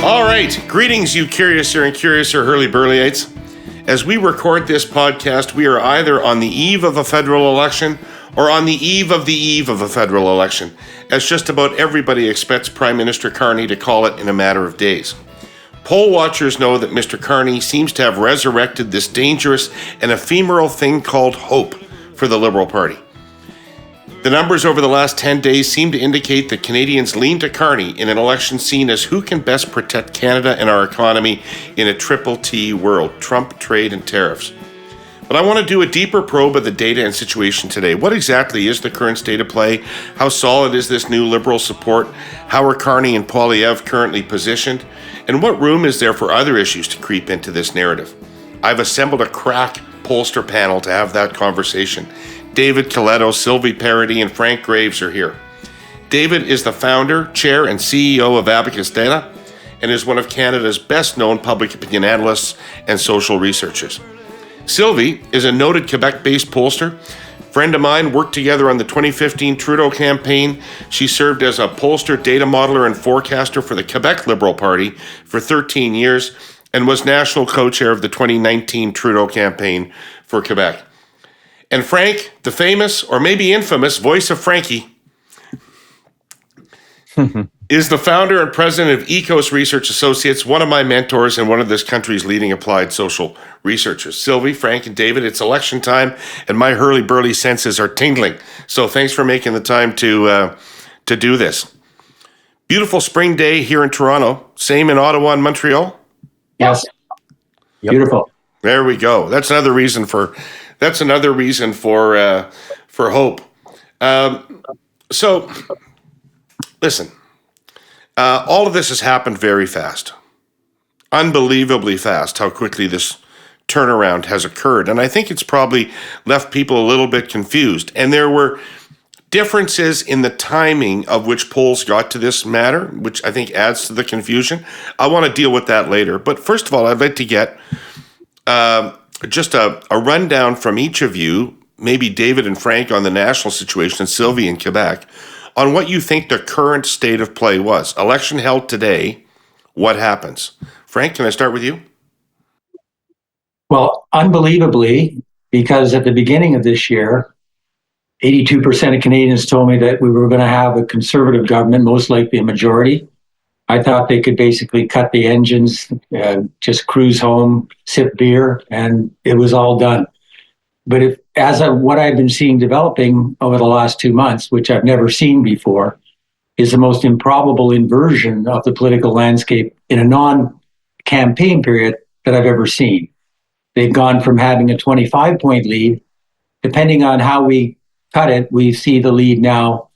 All right, greetings, you curiouser and curiouser Herle Burly-ites. As we record this podcast, we are either on the eve of a federal election or on the eve of a federal election, as just about everybody expects Prime Minister Carney to call it in a matter of days. Poll watchers know that Mr. Carney seems to have resurrected this dangerous and ephemeral thing called hope for the Liberal Party. The numbers over the last 10 days seem to indicate that Canadians lean to Carney in an election seen as who can best protect Canada and our economy in a triple T world: Trump, trade, and tariffs. But I want to do a deeper probe of the data and situation today. What exactly is the current state of play? How solid is this new Liberal support? How are Carney and Poilievre currently positioned? And what room is there for other issues to creep into this narrative? I've assembled a crack pollster panel to have that conversation. David Coletto, Sylvie Paradis, and Frank Graves are here. David is the founder, chair, and CEO of Abacus Data and is one of Canada's best-known public opinion analysts and social researchers. Sylvie is a noted Quebec-based pollster. Friend of mine, worked together on the 2015 Trudeau campaign. She served as a pollster, data modeler, and forecaster for the Quebec Liberal Party for 13 years and was national co-chair of the 2019 Trudeau campaign for Quebec. And Frank, the famous, or maybe infamous, voice of Frankie, is the founder and president of Ecos Research Associates, one of my mentors and one of this country's leading applied social researchers. Sylvie, Frank, and David, it's election time, and my Herle Burly senses are tingling. So thanks for making the time to do this. Beautiful spring day here in Toronto. Same in Ottawa and Montreal? Yes. Yep. Beautiful. There we go. That's another reason for hope. So, listen, all of this has happened very fast, unbelievably fast, how quickly this turnaround has occurred. And I think it's probably left people a little bit confused. And there were differences in the timing of which polls got to this matter, which I think adds to the confusion. I want to deal with that later. But first of all, I'd like to get just a rundown from each of you, maybe David and Frank on the national situation and Sylvie in Quebec, on what you think the current state of play was. Election held today, what happens? Frank, can I start with you? Well, unbelievably, because at the beginning of this year, 82% of Canadians told me that we were going to have a conservative government, most likely a majority. I thought they could basically cut the engines, just cruise home, sip beer, and it was all done. But as of what I've been seeing developing over the last 2 months, which I've never seen before, is the most improbable inversion of the political landscape in a non-campaign period that I've ever seen. They've gone from having a 25-point lead. Depending on how we cut it, we see the lead now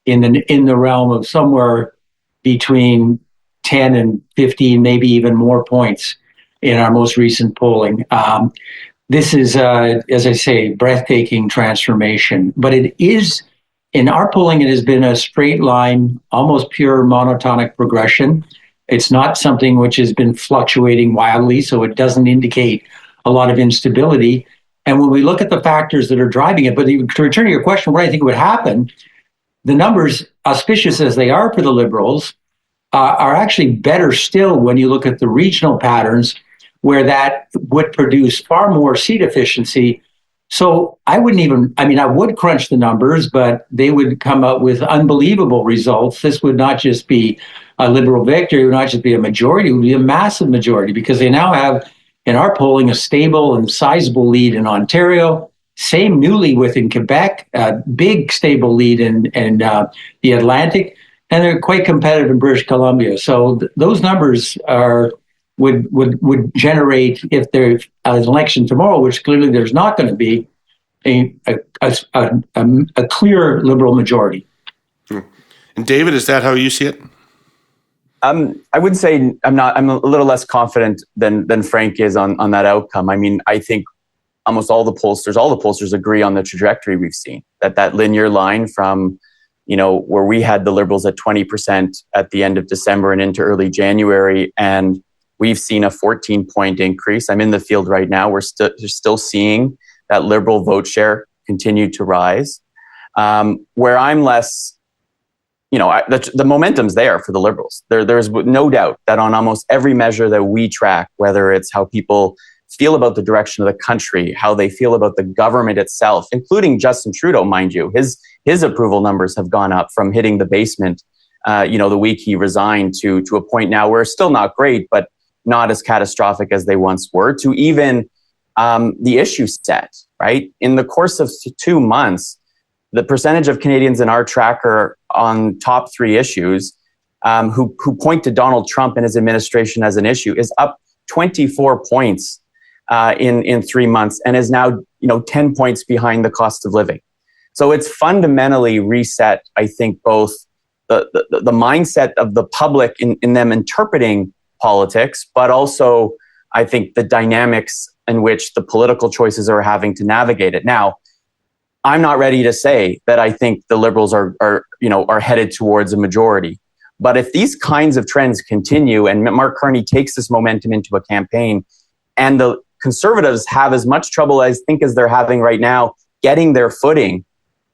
in the realm of somewhere between 10 and 15, maybe even more points in our most recent polling. This is, as I say, breathtaking transformation. But it is, in our polling, it has been a straight line, almost pure monotonic progression. It's not something which has been fluctuating wildly, so it doesn't indicate a lot of instability. And when we look at the factors that are driving it, but to return to your question, what I think would happen, the numbers, auspicious as they are for the Liberals, are actually better still when you look at the regional patterns where that would produce far more seat efficiency. So I would crunch the numbers, but they would come up with unbelievable results. This would not just be a Liberal victory, it would not just be a majority, it would be a massive majority because they now have, in our polling, a stable and sizable lead in Ontario, same newly within Quebec, a big stable lead in the Atlantic, and they're quite competitive in British Columbia. So those numbers would generate, if there's an election tomorrow, which clearly there's not going to be, a clear Liberal majority. And David, is that how you see it? I would say I'm a little less confident than Frank is on that outcome. I mean, I think almost all the pollsters agree on the trajectory we've seen, that linear line from, where we had the Liberals at 20% at the end of December and into early January, and we've seen a 14-point increase. I'm in the field right now. We're still seeing that Liberal vote share continue to rise. Where I'm less the momentum's there for the Liberals. There's no doubt that on almost every measure that we track, whether it's how people feel about the direction of the country, how they feel about the government itself, including Justin Trudeau, mind you, his approval numbers have gone up from hitting the basement, the week he resigned to a point now where it's still not great, but not as catastrophic as they once were, to even the issue set, right? In the course of 2 months, the percentage of Canadians in our tracker on top 3 issues who point to Donald Trump and his administration as an issue is up 24 points in 3 months, and is now 10 points behind the cost of living. So it's fundamentally reset, I think, both the mindset of the public in them interpreting politics, but also I think the dynamics in which the political choices are having to navigate it. Now, I'm not ready to say that I think the Liberals are headed towards a majority. But if these kinds of trends continue and Mark Carney takes this momentum into a campaign, and the Conservatives have as much trouble as they're having right now getting their footing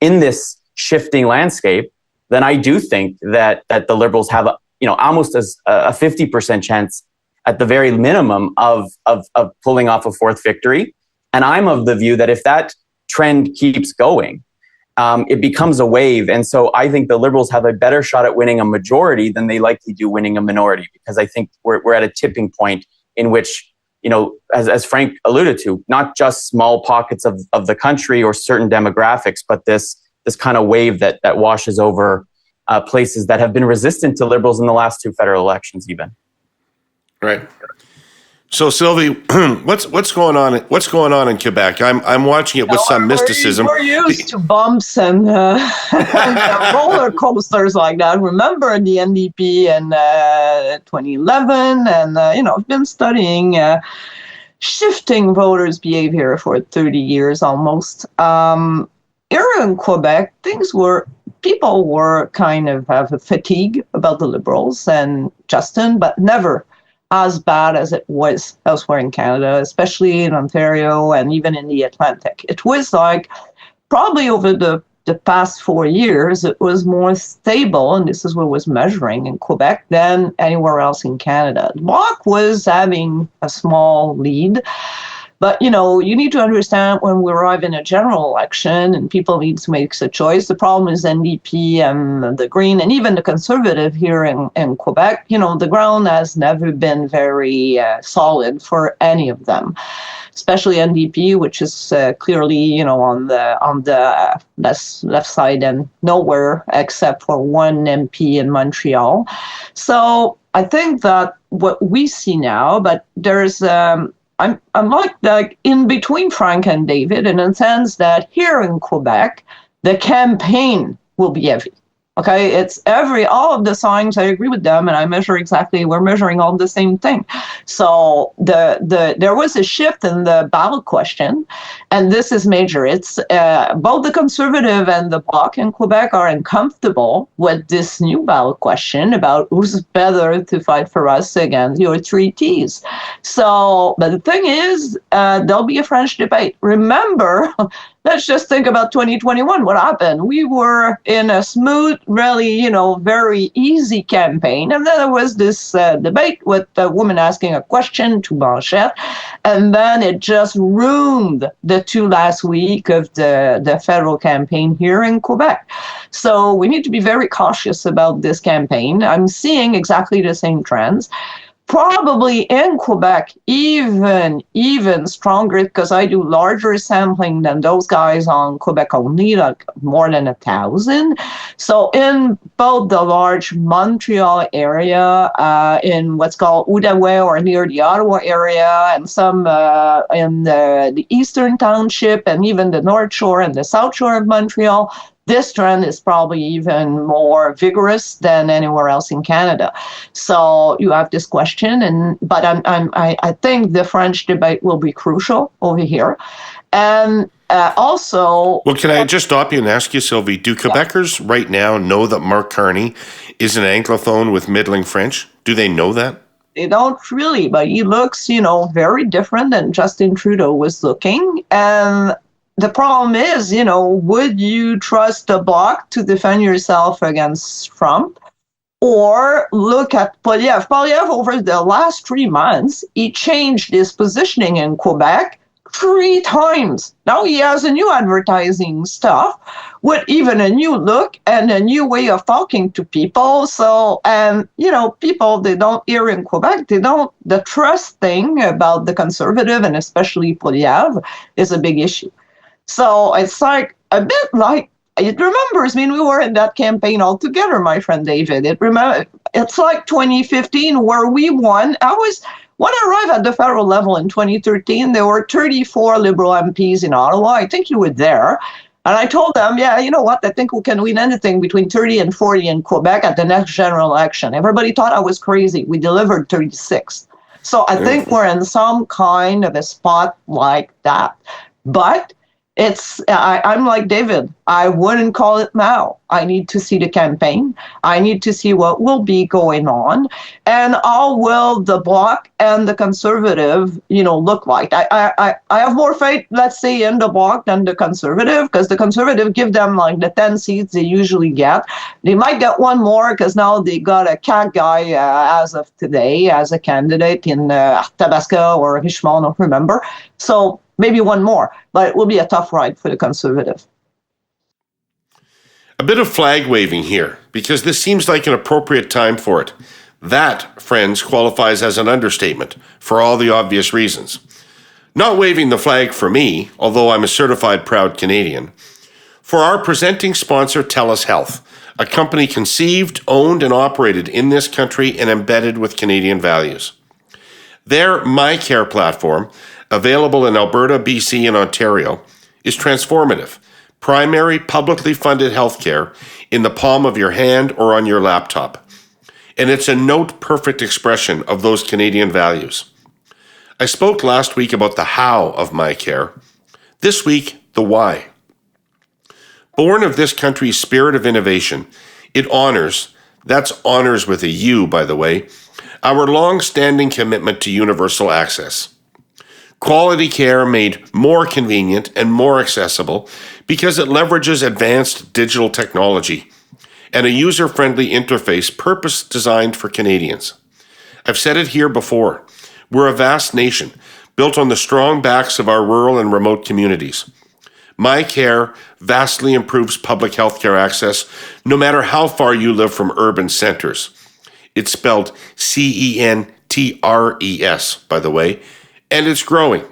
in this shifting landscape, then I do think that the Liberals have almost as a 50% chance at the very minimum of pulling off a 4th victory. And I'm of the view that if that trend keeps going, it becomes a wave. And so I think the Liberals have a better shot at winning a majority than they likely do winning a minority, because I think we're at a tipping point in which, as Frank alluded to, not just small pockets of the country or certain demographics, but this kind of wave that washes over places that have been resistant to Liberals in the last 2 federal elections even. Right. So Sylvie, what's going on? What's going on in Quebec? I'm watching it with some mysticism. We're used to bumps and roller coasters like that. Remember the NDP in 2011, and I've been studying shifting voters' behavior for 30 years almost. Here in Quebec, people were kind of have a fatigue about the Liberals and Justin, but never as bad as it was elsewhere in Canada, especially in Ontario and even in the Atlantic. It was like probably over the past 4 years, it was more stable, and this is what was measuring in Quebec, than anywhere else in Canada. The Bloc was having a small lead, but you need to understand when we arrive in a general election and people need to make a choice. The problem is NDP and the Green and even the Conservative here in Quebec. The ground has never been very solid for any of them, especially NDP, which is clearly on the left side and nowhere except for one MP in Montreal. So I think that what we see now, but there's I'm like in between Frank and David in a sense that here in Quebec, the campaign will be heavy. Okay, it's all of the signs, I agree with them, and we're measuring all the same thing. So there was a shift in the ballot question, and this is major. It's both the Conservative and the Bloc in Quebec are uncomfortable with this new ballot question about who's better to fight for us against your 3 Ts. So, but the thing is, there'll be a French debate. Remember, let's just think about 2021. What happened? We were in a smooth, really, very easy campaign. And then there was this debate with a woman asking a question to Blanchette. And then it just ruined the 2 last week of the federal campaign here in Quebec. So we need to be very cautious about this campaign. I'm seeing exactly the same trends. Probably in Quebec, even stronger, because I do larger sampling than those guys on Quebec only, like more than 1,000. So in both the large Montreal area, in what's called Outaouais or near the Ottawa area, and some in the Eastern Township, and even the North Shore and the South Shore of Montreal, this trend is probably even more vigorous than anywhere else in Canada. So you have this question, but I think the French debate will be crucial over here, and also. Well, can I just stop you and ask you, Sylvie? Do Quebecers right now know that Mark Carney is an Anglophone with middling French? Do they know that? They don't really, but he looks, very different than Justin Trudeau was looking, and the problem is, would you trust the Bloc to defend yourself against Trump? Or look at Poilievre. Poilievre, over the last 3 months, he changed his positioning in Quebec 3 times. Now he has a new advertising stuff with even a new look and a new way of talking to people. So, and, people, they don't hear in Quebec, the trust thing about the Conservative and especially Poilievre is a big issue. So it's like a bit like, it remembers, we were in that campaign all together, my friend David. It's like 2015 where we won. When I arrived at the federal level in 2013, there were 34 Liberal MPs in Ottawa. I think you were there. And I told them, yeah, you know what? I think we can win anything between 30 and 40 in Quebec at the next general election. Everybody thought I was crazy. We delivered 36. So I think we're in some kind of a spot like that. But I'm like David, I wouldn't call it now. I need to see the campaign. I need to see what will be going on and how will the Bloc and the Conservative, look like. I have more faith, let's say, in the Bloc than the Conservative, because the Conservative give them like the 10 seats they usually get. They might get one more because now they got a CAQ guy as of today as a candidate in Tabasco or Richmond, I don't remember. So maybe one more, but it will be a tough ride for the Conservative. A bit of flag waving here, because this seems like an appropriate time for it. That, friends, qualifies as an understatement, for all the obvious reasons. Not waving the flag for me, although I'm a certified proud Canadian. For our presenting sponsor, TELUS Health, a company conceived, owned, and operated in this country and embedded with Canadian values. Their MyCare platform, available in Alberta, BC, and Ontario, is transformative. Primary, publicly funded healthcare in the palm of your hand or on your laptop. And it's a note-perfect expression of those Canadian values. I spoke last week about the how of MyCare. This week, the why. Born of this country's spirit of innovation, it honors, that's honors with a U, by the way, our long-standing commitment to universal access. Quality care made more convenient and more accessible because it leverages advanced digital technology and a user-friendly interface purpose-designed for Canadians. I've said it here before. We're a vast nation built on the strong backs of our rural and remote communities. MyCare vastly improves public healthcare access no matter how far you live from urban centers. It's spelled CENTRES, by the way, and it's growing.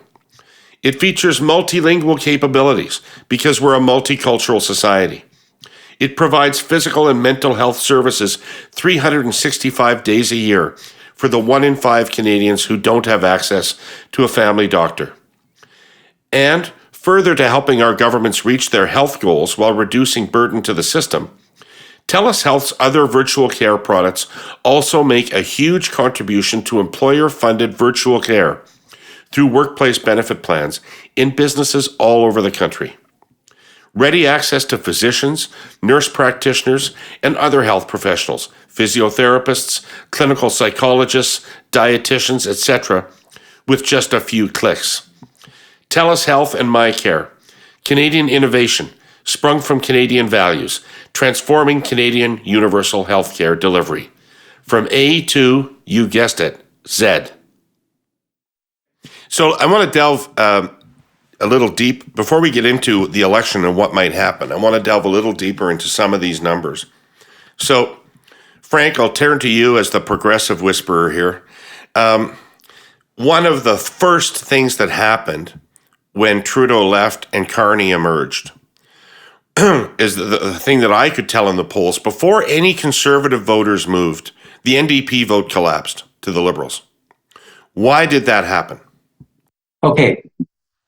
It features multilingual capabilities because we're a multicultural society. It provides physical and mental health services 365 days a year for the 1 in 5 Canadians who don't have access to a family doctor. And further to helping our governments reach their health goals while reducing burden to the system, TELUS Health's other virtual care products also make a huge contribution to employer-funded virtual care through workplace benefit plans in businesses all over the country. Ready access to physicians, nurse practitioners, and other health professionals, physiotherapists, clinical psychologists, dietitians, etc., with just a few clicks. TELUS Health and MyCare, Canadian innovation, sprung from Canadian values, transforming Canadian universal healthcare delivery. From A to, you guessed it, Z. So I want to delve a little deep, before we get into the election and what might happen, I want to delve a little deeper into some of these numbers. So, Frank, I'll turn to you as the progressive whisperer here. One of the first things that happened when Trudeau left and Carney emerged is the thing that I could tell in the polls. Before any conservative voters moved, the NDP vote collapsed to the Liberals. Why did that happen? Okay.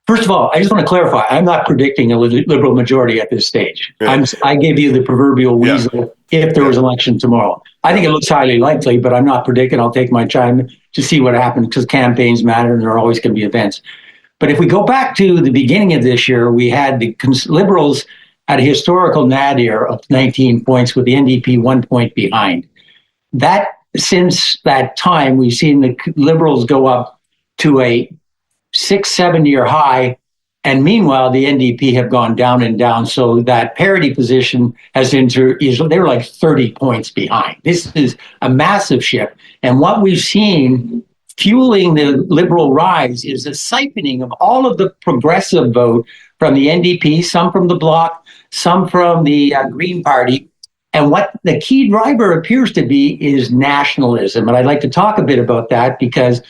First of all, I just want to clarify, I'm not predicting a Liberal majority at this stage. Yeah. I gave you the proverbial weasel if there was an election tomorrow. I think it looks highly likely, but I'm not predicting. I'll take my time to see what happens because campaigns matter and there are always going to be events. But if we go back to the beginning of this year, we had the Liberals at a historical nadir of 19 points with the NDP 1 point behind. That, since that time, we've seen the Liberals go up to a 6-7 year high And meanwhile, the NDP have gone down and down. So that parity position they're like 30 points behind. This is a massive shift. And what we've seen fueling the Liberal rise is a siphoning of all of the progressive vote from the NDP, some from the Bloc, some from the Green Party. And what the key driver appears to be is nationalism. And I'd like to talk a bit about that because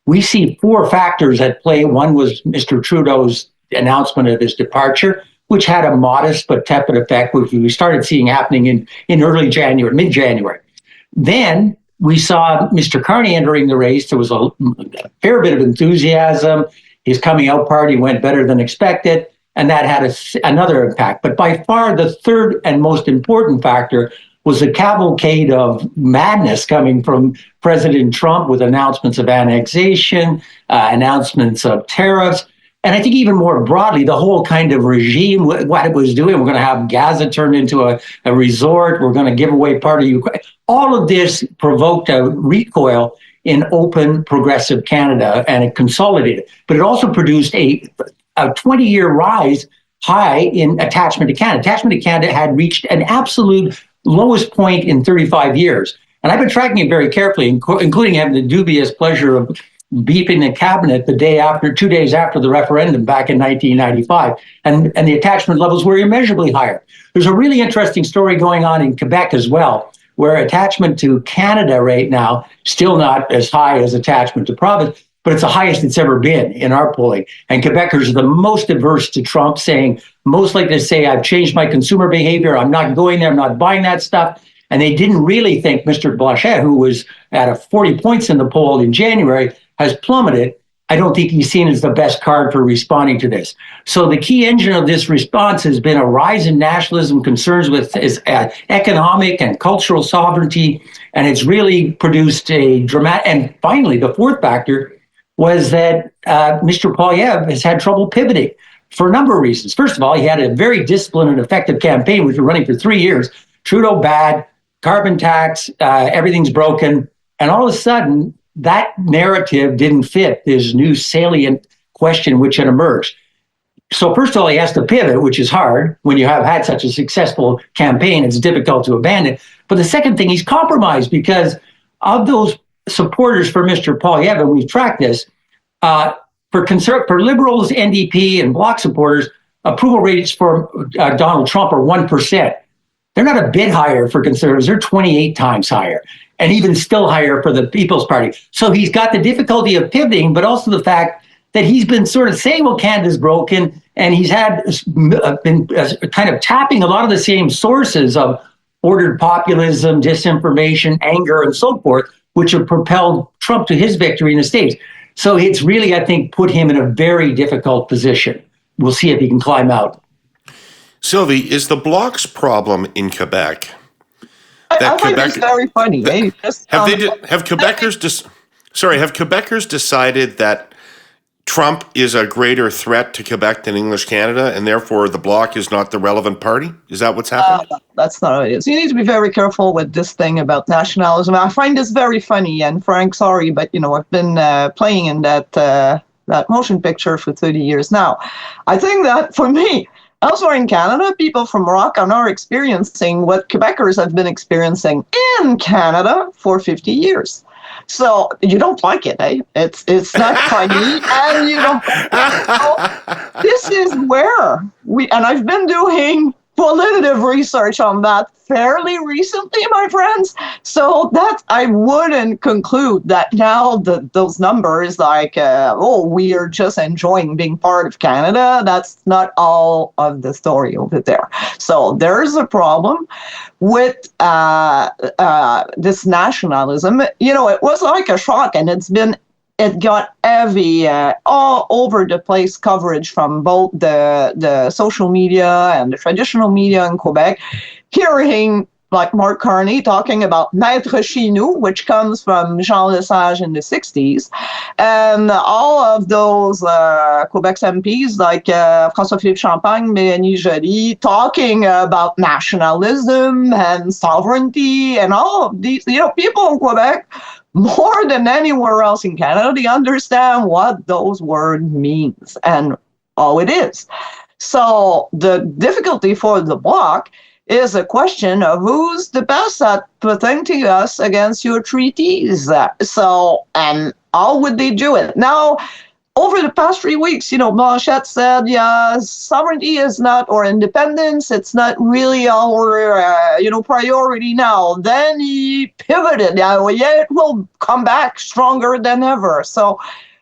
we see four factors at play. One was Mr. Trudeau's announcement of his departure, which had a modest but tepid effect, which we started seeing happening in early January, mid-January. Then we saw Mr. Carney entering the race. There was a fair bit of enthusiasm. His coming out party went better than expected, and that had another impact. But by far, the third and most important factor was a cavalcade of madness coming from President Trump with announcements of annexation, announcements of tariffs. And I think even more broadly, the whole kind of regime, what it was doing, we're going to have Gaza turned into a resort. We're going to give away part of Ukraine. All of this provoked a recoil in open, progressive Canada, and it consolidated. But it also produced a 20-year rise high in attachment to Canada. Attachment to Canada had reached an absolute lowest point in 35 years. And I've been tracking it very carefully, including having the dubious pleasure of beeping the cabinet 2 days after the referendum back in 1995. And the attachment levels were immeasurably higher. There's a really interesting story going on in Quebec as well, where attachment to Canada right now, still not as high as attachment to province, but it's the highest it's ever been in our polling. And Quebecers are the most averse to Trump, most likely to say, I've changed my consumer behavior, I'm not going there, I'm not buying that stuff. And they didn't really think Mr. Blanchet, who was at 40 points in the poll in January, has plummeted. I don't think he's seen as the best card for responding to this. So the key engine of this response has been a rise in nationalism, concerns with economic and cultural sovereignty, and it's really produced a dramatic. And finally, the fourth factor was that Mr. Poilievre has had trouble pivoting for a number of reasons. First of all, he had a very disciplined and effective campaign, which was running for 3 years. Trudeau bad, carbon tax, everything's broken, and all of a sudden, that narrative didn't fit this new salient question which had emerged. So first of all, he has to pivot, which is hard. When you have had such a successful campaign, it's difficult to abandon. But the second thing, he's compromised because of those supporters for Mr. Poilievre, and we've tracked this, for Liberals, NDP, and Bloc supporters, approval rates for Donald Trump are 1%. They're not a bit higher for Conservatives. They're 28 times higher, and even still higher for the People's Party. So he's got the difficulty of pivoting, but also the fact that he's been sort of saying, well, Canada's broken, and he's been kind of tapping a lot of the same sources of ordered populism, disinformation, anger, and so forth, which have propelled Trump to his victory in the States. So it's really, I think, put him in a very difficult position. We'll see if he can climb out. Sylvie, is the Bloc's problem in Quebec? I find this very funny. Have Quebecers decided that Trump is a greater threat to Quebec than English Canada, and therefore the Bloc is not the relevant party? Is that what's happened? That's not what it is. You need to be very careful with this thing about nationalism. I find this very funny, and Frank, sorry, but I've been playing in that motion picture for 30 years now. I think that for me, elsewhere in Canada, people from Moroccan are experiencing what Quebecers have been experiencing in Canada for 50 years. So you don't like it, eh? It's not funny, and you don't. So this is where and I've been doing qualitative research on that fairly recently, my friends. So that I wouldn't conclude that now those numbers we are just enjoying being part of Canada. That's not all of the story over there. So there's a problem with this nationalism. It was like a shock, and it got heavy, all over the place coverage from both the social media and the traditional media in Quebec. Hearing like Mark Carney talking about Maître chez nous, which comes from Jean Lesage in the 60s, and all of those Quebec's MPs like François-Philippe Champagne, Mélanie Joly, talking about nationalism and sovereignty and all of these, people in Quebec, more than anywhere else in Canada, they understand what those words means. And all it is. So the difficulty for the Bloc is a question of who's the best at protecting us against your treaties. So, and how would they do it? Now, over the past 3 weeks, Blanchette said, sovereignty is not, or independence, it's not really our, priority now. Then he pivoted. It will come back stronger than ever. So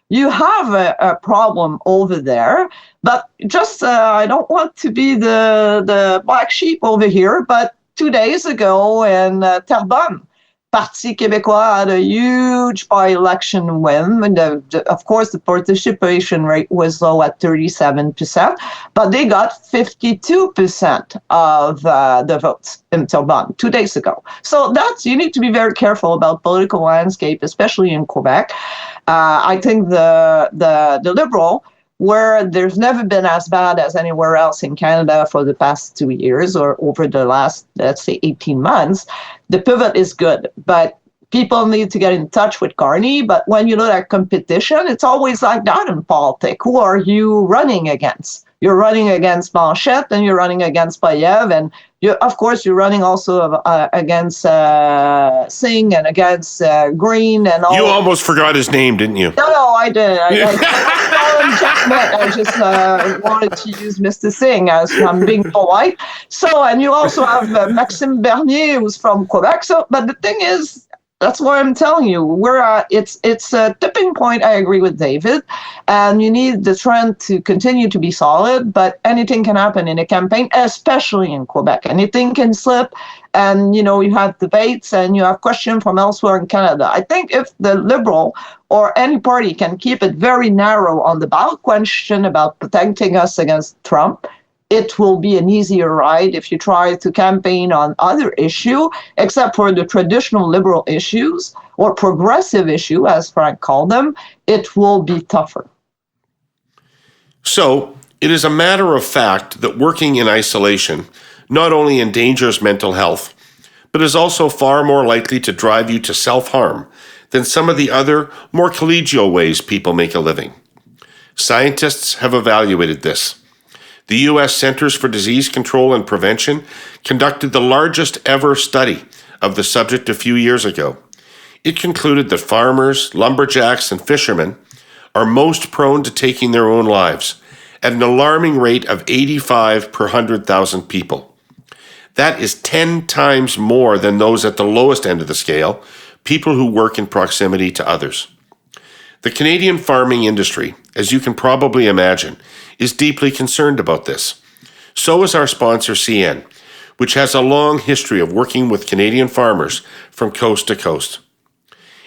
you have a problem over there. But just, I don't want to be the black sheep over here, but 2 days ago in Terrebonne, Parti québécois had a huge by-election win. And of course, the participation rate was low at 37%, but they got 52% of the votes in Terrebonne 2 days ago. So you need to be very careful about political landscape, especially in Quebec. I think the Liberal, where there's never been as bad as anywhere else in Canada for the past 2 years or over the last, let's say, 18 months, the pivot is good. But people need to get in touch with Carney. But when you look at competition, it's always like that in politics. Who are you running against? You're running against Blanchette and you're running against Poilievre. And of course, you're running also against Singh and against Green and all. You almost forgot his name, didn't you? No, I didn't. I just wanted to use Mr. Singh as I'm being polite. So, and you also have Maxime Bernier, who's from Quebec. So, but the thing is, that's what I'm telling you. It's a tipping point. I agree with David, and you need the trend to continue to be solid. But anything can happen in a campaign, especially in Quebec. Anything can slip, and you have debates and you have questions from elsewhere in Canada. I think if the Liberal or any party can keep it very narrow on the ballot question about protecting us against Trump, it will be an easier ride if you try to campaign on other issue, except for the traditional liberal issues or progressive issue, as Frank called them, it will be tougher. So it is a matter of fact that working in isolation not only endangers mental health, but is also far more likely to drive you to self-harm than some of the other, more collegial ways people make a living. Scientists have evaluated this. The U.S. Centers for Disease Control and Prevention conducted the largest ever study of the subject a few years ago. It concluded that farmers, lumberjacks, and fishermen are most prone to taking their own lives at an alarming rate of 85 per 100,000 people. That is 10 times more than those at the lowest end of the scale, people who work in proximity to others. The Canadian farming industry, as you can probably imagine, is deeply concerned about this. So is our sponsor, CN, which has a long history of working with Canadian farmers from coast to coast.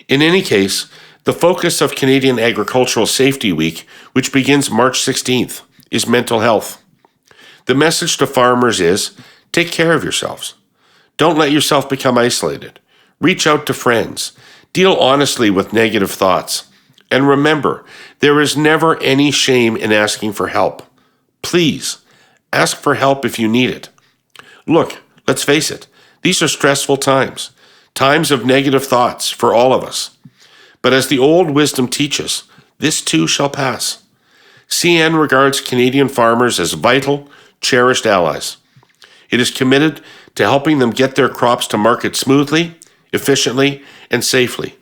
In any case, the focus of Canadian Agricultural Safety Week, which begins March 16th, is mental health. The message to farmers is, take care of yourselves. Don't let yourself become isolated. Reach out to friends. Deal honestly with negative thoughts. And remember, there is never any shame in asking for help. Please, ask for help if you need it. Look, let's face it, these are stressful times, times of negative thoughts for all of us. But as the old wisdom teaches, this too shall pass. CN regards Canadian farmers as vital, cherished allies. It is committed to helping them get their crops to market smoothly, efficiently, and safely.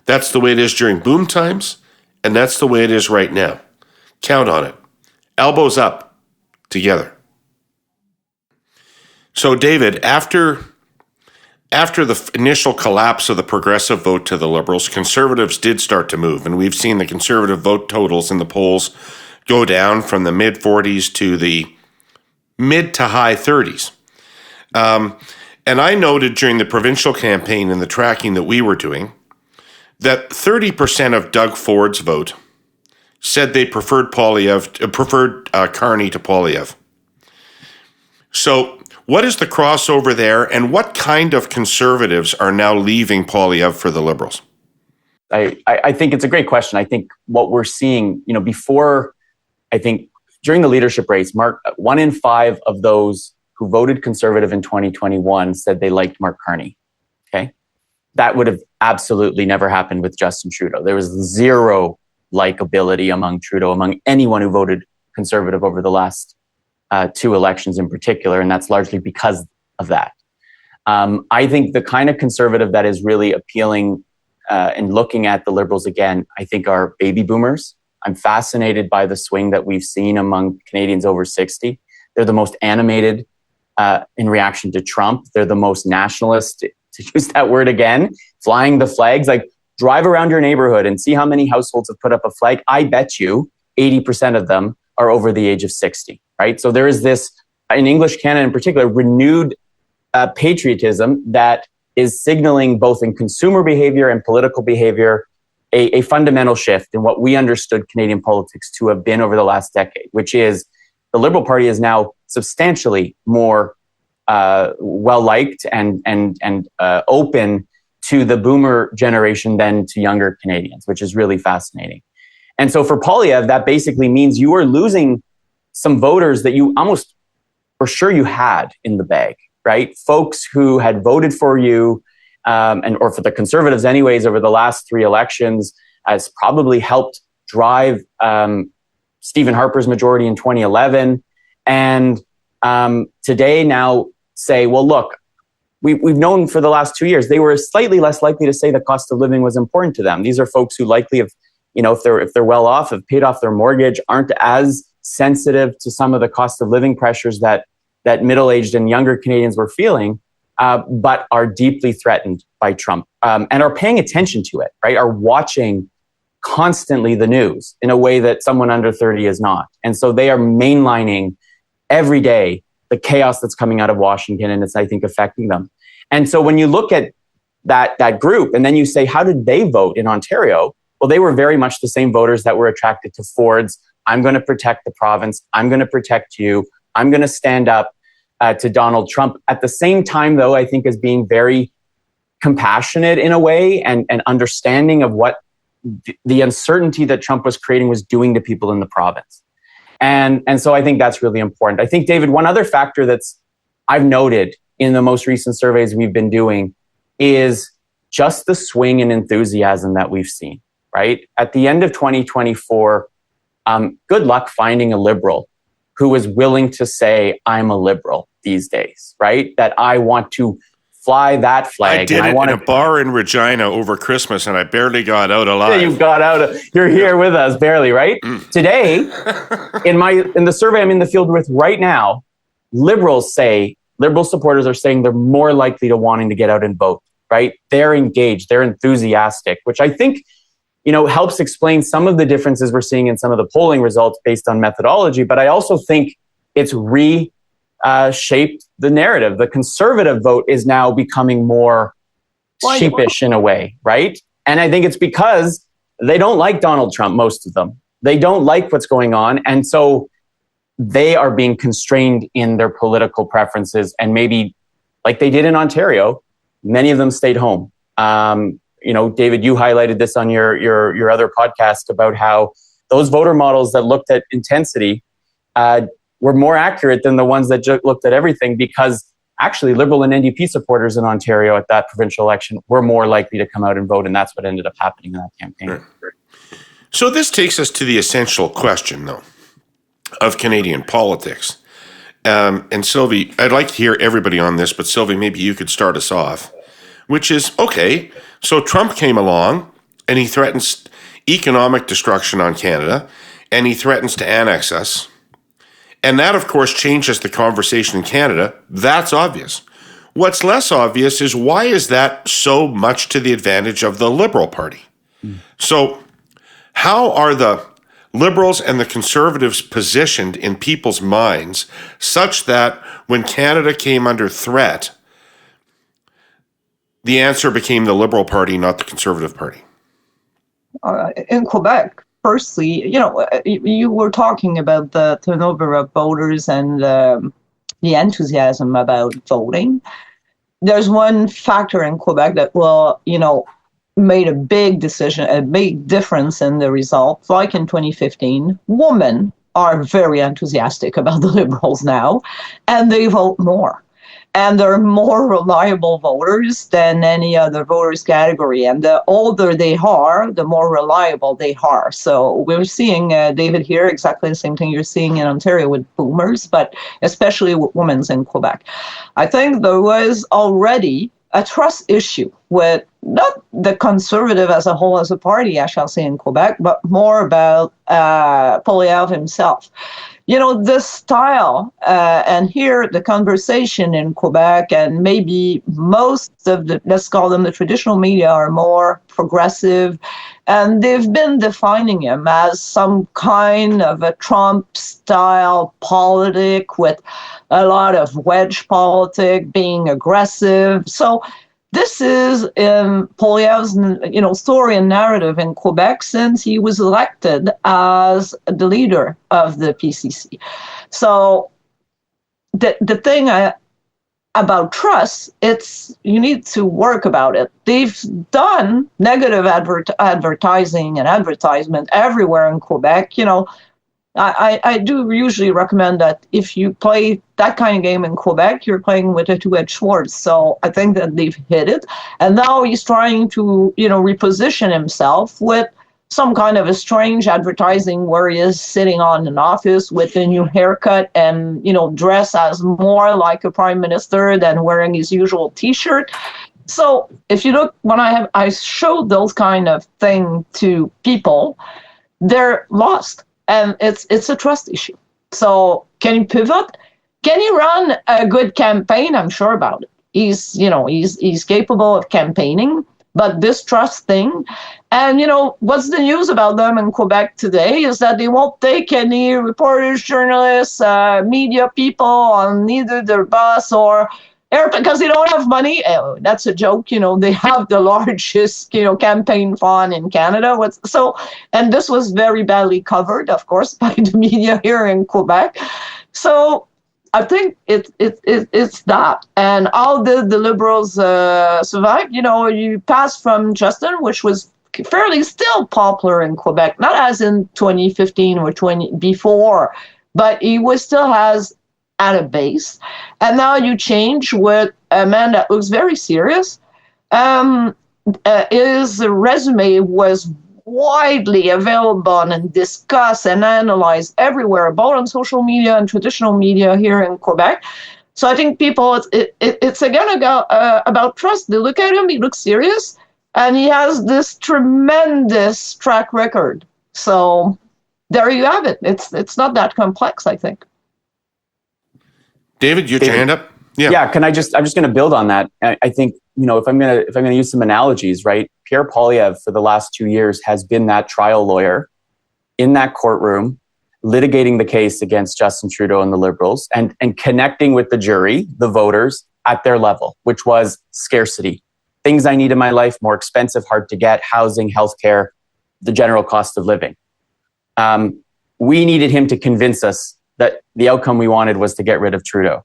That's the way it is during boom times, and that's the way it is right now. Count on it. Elbows up, together. So, David, after the initial collapse of the progressive vote to the Liberals, Conservatives did start to move, and we've seen the Conservative vote totals in the polls go down from the mid-40s to the mid to high 30s. And I noted during the provincial campaign and the tracking that we were doing that 30% of Doug Ford's vote said they preferred Carney to Poilievre. So what is the crossover there, and what kind of Conservatives are now leaving Poilievre for the Liberals? I think it's a great question. I think what we're seeing, before, I think during the leadership race, 1 in 5 of those who voted Conservative in 2021 said they liked Mark Carney. Okay. That would have absolutely never happened with Justin Trudeau. There was zero likability among Trudeau, among anyone who voted conservative over the last two elections in particular, and that's largely because of that. I think the kind of conservative that is really appealing and looking at the Liberals again, I think are baby boomers. I'm fascinated by the swing that we've seen among Canadians over 60. They're the most animated in reaction to Trump. They're the most nationalist, to use that word again, flying the flags. Like, drive around your neighborhood and see how many households have put up a flag. I bet you 80% of them are over the age of 60, right? So there is this, in English Canada in particular, renewed patriotism that is signaling both in consumer behavior and political behavior a fundamental shift in what we understood Canadian politics to have been over the last decade, which is the Liberal Party is now substantially more well-liked and open to the boomer generation than to younger Canadians, which is really fascinating. And so for Poilievre, that basically means you are losing some voters that you almost were sure you had in the bag, right? Folks who had voted for you, or for the Conservatives anyways, over the last three elections, has probably helped drive Stephen Harper's majority in 2011. And today now say, well, look, we've known for the last 2 years, they were slightly less likely to say the cost of living was important to them. These are folks who likely have, if they're well off, have paid off their mortgage, aren't as sensitive to some of the cost of living pressures that middle-aged and younger Canadians were feeling, but are deeply threatened by Trump and are paying attention to it, right? Are watching constantly the news in a way that someone under 30 is not. And so they are mainlining every day the chaos that's coming out of Washington, and it's, I think, affecting them. And so when you look at that group and then you say, how did they vote in Ontario? Well, they were very much the same voters that were attracted to Ford's, I'm going to protect the province, I'm going to protect you, I'm going to stand up to Donald Trump. At the same time, though, I think as being very compassionate in a way and understanding of what the uncertainty that Trump was creating was doing to people in the province. And so I think that's really important. I think, David, one other factor that's I've noted in the most recent surveys we've been doing is just the swing in enthusiasm that we've seen, right? At the end of 2024, good luck finding a Liberal who is willing to say, I'm a Liberal these days, right? That I want to fly that flag. I did it in a bar in Regina over Christmas, and I barely got out alive. You got out. You're here with us, barely, right? Today, in the survey I'm in the field with right now, Liberal supporters are saying they're more likely to wanting to get out and vote, right? They're engaged, they're enthusiastic, which I think, helps explain some of the differences we're seeing in some of the polling results based on methodology. But I also think it's shaped the narrative. The Conservative vote is now becoming more sheepish in a way, right? And I think it's because they don't like Donald Trump, most of them. They don't like what's going on. And so they are being constrained in their political preferences. And maybe, like they did in Ontario, many of them stayed home. David, you highlighted this on your other podcast about how those voter models that looked at intensity were more accurate than the ones that looked at everything, because actually Liberal and NDP supporters in Ontario at that provincial election were more likely to come out and vote, and that's what ended up happening in that campaign. Right. So this takes us to the essential question, though, of Canadian politics. And Sylvie, I'd like to hear everybody on this, but Sylvie, maybe you could start us off, which is, okay, so Trump came along and he threatens economic destruction on Canada, and he threatens to annex us. And that, of course, changes the conversation in Canada. That's obvious. What's less obvious is, why is that so much to the advantage of the Liberal Party? So how are the Liberals and the Conservatives positioned in people's minds such that when Canada came under threat, the answer became the Liberal Party, not the Conservative Party? In Quebec, firstly, you were talking about the turnover of voters and the enthusiasm about voting. There's one factor in Quebec that will, made a big difference in the results. Like in 2015, women are very enthusiastic about the Liberals now, and they vote more. and they're more reliable voters than any other voters category. And the older they are, the more reliable they are. So we're seeing, David, here exactly the same thing you're seeing in Ontario with boomers, but especially with women in Quebec. I think there was already a trust issue with not the Conservative as a whole as a party, I shall say, in Quebec, but more about Poilievre himself. You know, this style, and here the conversation in Quebec and maybe most of the, let's call them the traditional media, are more progressive. And they've been defining him as some kind of a Trump-style politic with a lot of wedge politic, being aggressive. So this is Poilievre's, story and narrative in Quebec since he was elected as the leader of the PCC. So the thing about trust, you need to work about it. They've done negative advertising and advertisement everywhere in Quebec. I do usually recommend that if you play that kind of game in Quebec, you're playing with a two-edged sword. So I think that they've hit it. And now he's trying to, reposition himself with some kind of a strange advertising where he is sitting on an office with a new haircut and, dress as more like a prime minister than wearing his usual T-shirt. So if you look, when I showed those kind of thing to people, they're lost. And it's a trust issue. So can he pivot? Can he run a good campaign? I'm sure about it. He's capable of campaigning, but this trust thing, and what's the news about them in Quebec today is that they won't take any reporters, journalists, media people on either their bus or because they don't have money. That's a joke. They have the largest, campaign fund in Canada. And this was very badly covered, of course, by the media here in Quebec. So I think it's that. And how did the Liberals survive? You passed from Justin, which was fairly still popular in Quebec, not as in 2015 or before, but he still has at a base. And now you change with a man that looks very serious. His resume was widely available and discussed and analyzed everywhere, both on social media and traditional media here in Quebec. So I think people, it's again about trust. They look at him, he looks serious, and he has this tremendous track record. So there you have it. It's not that complex, I think. David, you had your hand up? Yeah. I'm just going to build on that. I think, if I'm going to use some analogies, right? Pierre Poilievre for the last 2 years has been that trial lawyer in that courtroom, litigating the case against Justin Trudeau and the Liberals and connecting with the jury, the voters at their level, which was scarcity. Things I need in my life, more expensive, hard to get, housing, healthcare, the general cost of living. We needed him to convince us that the outcome we wanted was to get rid of Trudeau.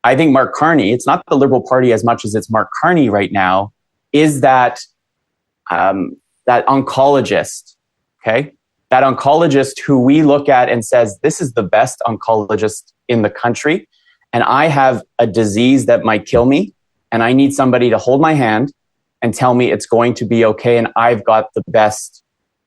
I think Mark Carney, it's not the Liberal Party as much as it's Mark Carney right now, is that oncologist, okay? That oncologist who we look at and says, this is the best oncologist in the country, and I have a disease that might kill me, and I need somebody to hold my hand and tell me it's going to be okay, and I've got the best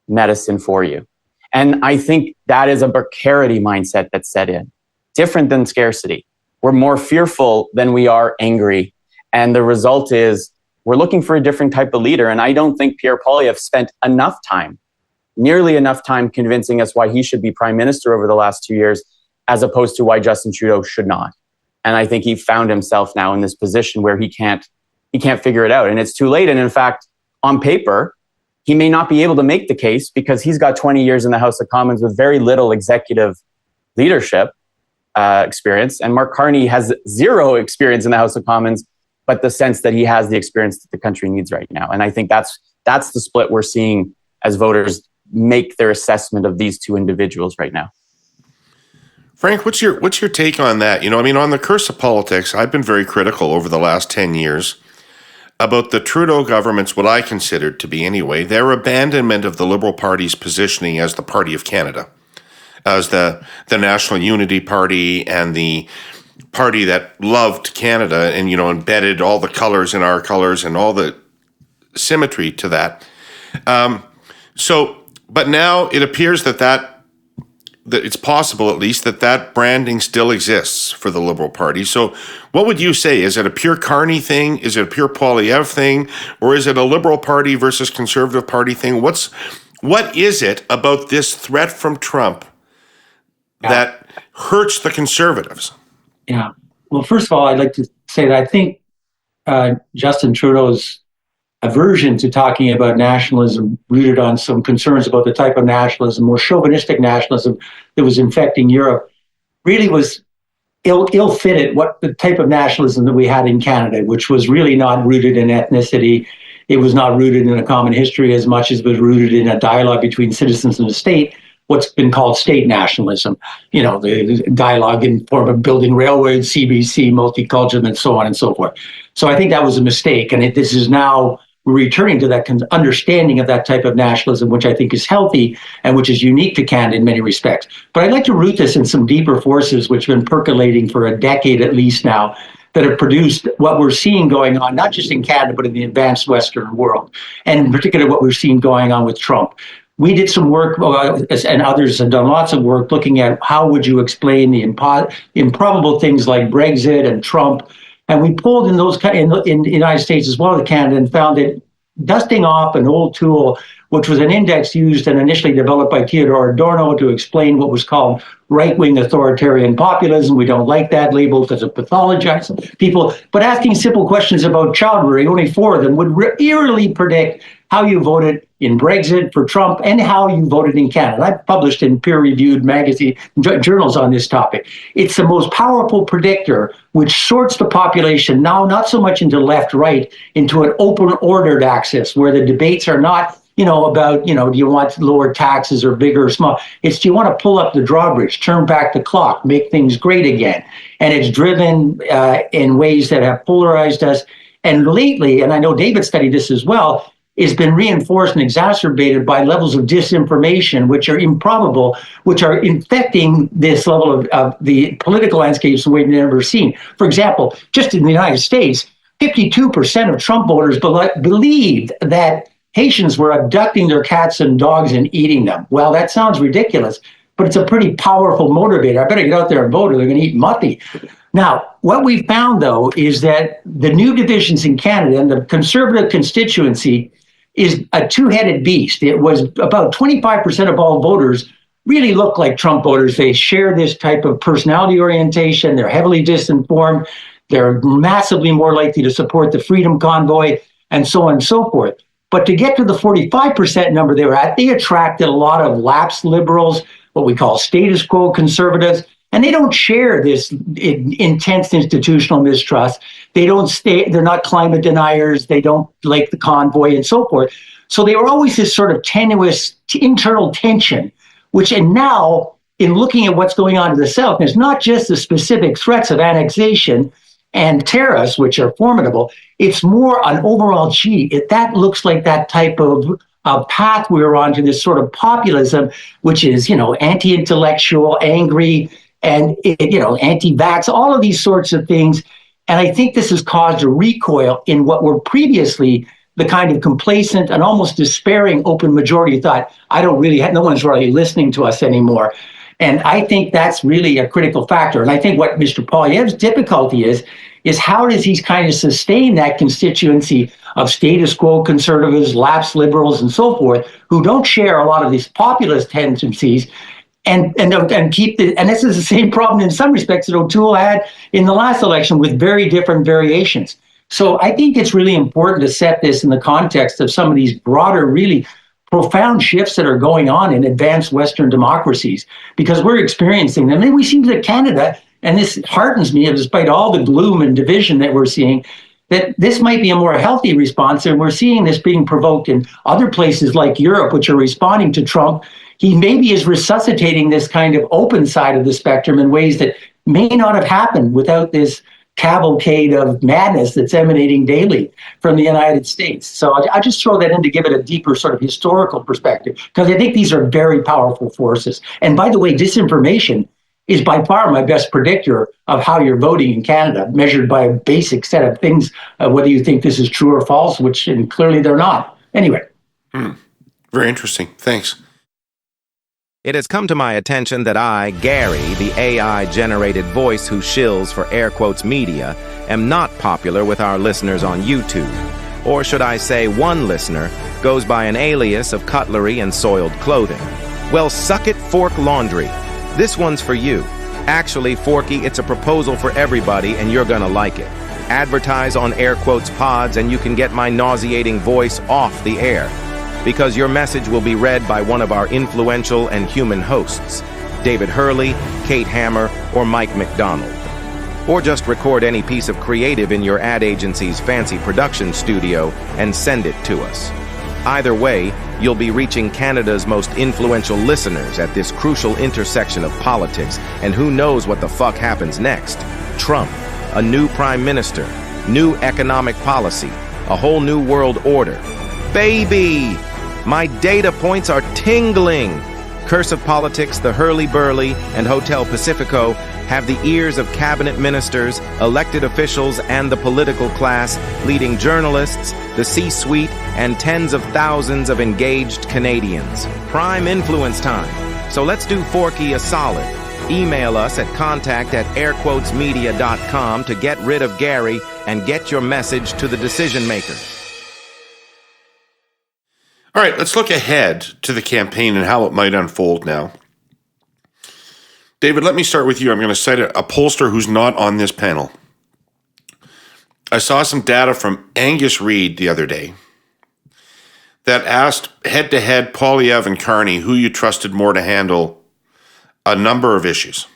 medicine for you. And I think that is a precarity mindset that's set in, different than scarcity. We're more fearful than we are angry. And the result is we're looking for a different type of leader. And I don't think Pierre Poilievre spent nearly enough time convincing us why he should be prime minister over the last 2 years, as opposed to why Justin Trudeau should not. And I think he found himself now in this position where he can't figure it out. And it's too late. And in fact, on paper, he may not be able to make the case because he's got 20 years in the House of Commons with very little executive leadership experience. And Mark Carney has zero experience in the House of Commons, but the sense that he has the experience that the country needs right now. And I think that's the split we're seeing as voters make their assessment of these two individuals right now. Frank, what's your take on that? On the curse of politics, I've been very critical over the last 10 years about the Trudeau government's, what I considered to be anyway, their abandonment of the Liberal Party's positioning as the Party of Canada, as the National Unity Party and the party that loved Canada and, embedded all the colors in our colors and all the symmetry to that. But now it appears that it's possible, at least, that branding still exists for the Liberal Party. So what would you say? Is it a pure Carney thing? Is it a pure Poilievre thing? Or is it a Liberal Party versus Conservative Party thing? What is it about this threat from Trump that hurts the Conservatives? Yeah. Well, first of all, I'd like to say that I think Justin Trudeau's aversion to talking about nationalism rooted on some concerns about the type of nationalism, more chauvinistic nationalism that was infecting Europe, really was ill-fitted what the type of nationalism that we had in Canada, which was really not rooted in ethnicity. It was not rooted in a common history as much as it was rooted in a dialogue between citizens and the state, what's been called state nationalism, the dialogue in form of building railroads, CBC, multiculturalism, and so on and so forth. So I think that was a mistake. And this is now returning to that understanding of that type of nationalism, which I think is healthy and which is unique to Canada in many respects. But I'd like to root this in some deeper forces which have been percolating for a decade at least now, that have produced what we're seeing going on, not just in Canada, but in the advanced Western world, and in particular what we're seeing going on with Trump. We did some work, and others have done lots of work, looking at how would you explain the improbable things like Brexit and Trump. And we pulled in those in the United States as well as Canada, and found that dusting off an old tool, which was an index used and initially developed by Theodore Adorno to explain what was called right-wing authoritarian populism. We don't like that label because it pathologizes people. But asking simple questions about child rearing, only 4 of them would eerily predict how you voted in Brexit for Trump and how you voted in Canada. I've published in peer-reviewed magazine journals on this topic. It's the most powerful predictor which sorts the population now not so much into left-right, into an open ordered axis where the debates are not about, do you want lower taxes or bigger or small? It's, do you want to pull up the drawbridge, turn back the clock, make things great again? And it's driven in ways that have polarized us. And lately, and I know David studied this as well, it's been reinforced and exacerbated by levels of disinformation, which are improbable, which are infecting this level of the political landscapes we've never seen. For example, just in the United States, 52% of Trump voters believed that Haitians were abducting their cats and dogs and eating them. Well, that sounds ridiculous, but it's a pretty powerful motivator. I better get out there and vote or they're going to eat muffy. Now, what we found, though, is that the new divisions in Canada and the Conservative constituency is a two-headed beast. It was about 25% of all voters really look like Trump voters. They share this type of personality orientation. They're heavily disinformed. They're massively more likely to support the Freedom Convoy and so on and so forth. But to get to the 45% number they were at, they attracted a lot of lapsed liberals, what we call status quo conservatives, and they don't share this intense institutional mistrust. They're not climate deniers. They don't like the convoy and so forth. So they were always this sort of tenuous internal tension, and now in looking at what's going on in the South, it's not just the specific threats of annexation and tariffs, which are formidable. It's more an overall, that looks like that type of path we're on to, this sort of populism, which is, anti-intellectual, angry, and, anti-vax, all of these sorts of things. And I think this has caused a recoil in what were previously the kind of complacent and almost despairing open majority thought, no one's really listening to us anymore. And I think that's really a critical factor. And I think what Mr. Poilievre's difficulty is how does he kind of sustain that constituency of status quo conservatives, lapsed liberals, and so forth, who don't share a lot of these populist tendencies, and this is the same problem in some respects that O'Toole had in the last election with very different variations. So I think it's really important to set this in the context of some of these broader, really profound shifts that are going on in advanced Western democracies, because we're experiencing them. And we see that Canada, and this heartens me, despite all the gloom and division that we're seeing, that this might be a more healthy response. And we're seeing this being provoked in other places like Europe, which are responding to Trump. He maybe is resuscitating this kind of open side of the spectrum in ways that may not have happened without this cavalcade of madness that's emanating daily from the United States. So I just throw that in to give it a deeper sort of historical perspective, because I think these are very powerful forces. And by the way, disinformation is by far my best predictor of how you're voting in Canada, measured by a basic set of things, whether you think this is true or false, which and clearly they're not. Anyway. Very interesting. Thanks. It has come to my attention that I, Gary, the AI-generated voice who shills for air quotes media, am not popular with our listeners on YouTube. Or should I say one listener goes by an alias of cutlery and soiled clothing. Well, suck it, Fork Laundry. This one's for you. Actually, Forky, it's a proposal for everybody and you're gonna like it. Advertise on air quotes pods and you can get my nauseating voice off the air. Because your message will be read by one of our influential and human hosts, David Herle, Kate Hammer, or Mike McDonald. Or just record any piece of creative in your ad agency's fancy production studio and send it to us. Either way, you'll be reaching Canada's most influential listeners at this crucial intersection of politics, and who knows what the fuck happens next. Trump, a new prime minister, new economic policy, a whole new world order. Baby! My data points are tingling. Curse of Politics, the Herle Burly, and Hotel Pacifico have the ears of cabinet ministers, elected officials, and the political class, leading journalists, the C-suite, and tens of thousands of engaged Canadians. Prime influence time. So let's do Forky a solid. Email us at contact@airquotesmedia.com to get rid of Gary and get your message to the decision maker. All right, let's look ahead to the campaign and how it might unfold now. David, let me start with you. I'm going to cite a pollster who's not on this panel. I saw some data from Angus Reid the other day that asked head-to-head Poilievre and Carney who you trusted more to handle a number of issues.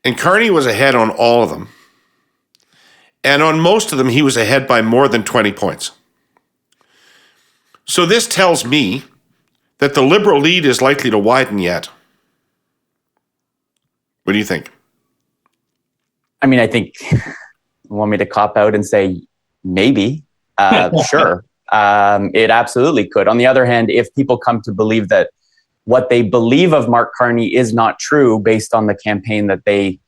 And Carney was ahead on all of them. And on most of them, he was ahead by more than 20 points. So this tells me that the Liberal lead is likely to widen yet. What do you think? I mean, I think you want me to cop out and say maybe, sure. It absolutely could. On the other hand, if people come to believe that what they believe of Mark Carney is not true based on the campaign that they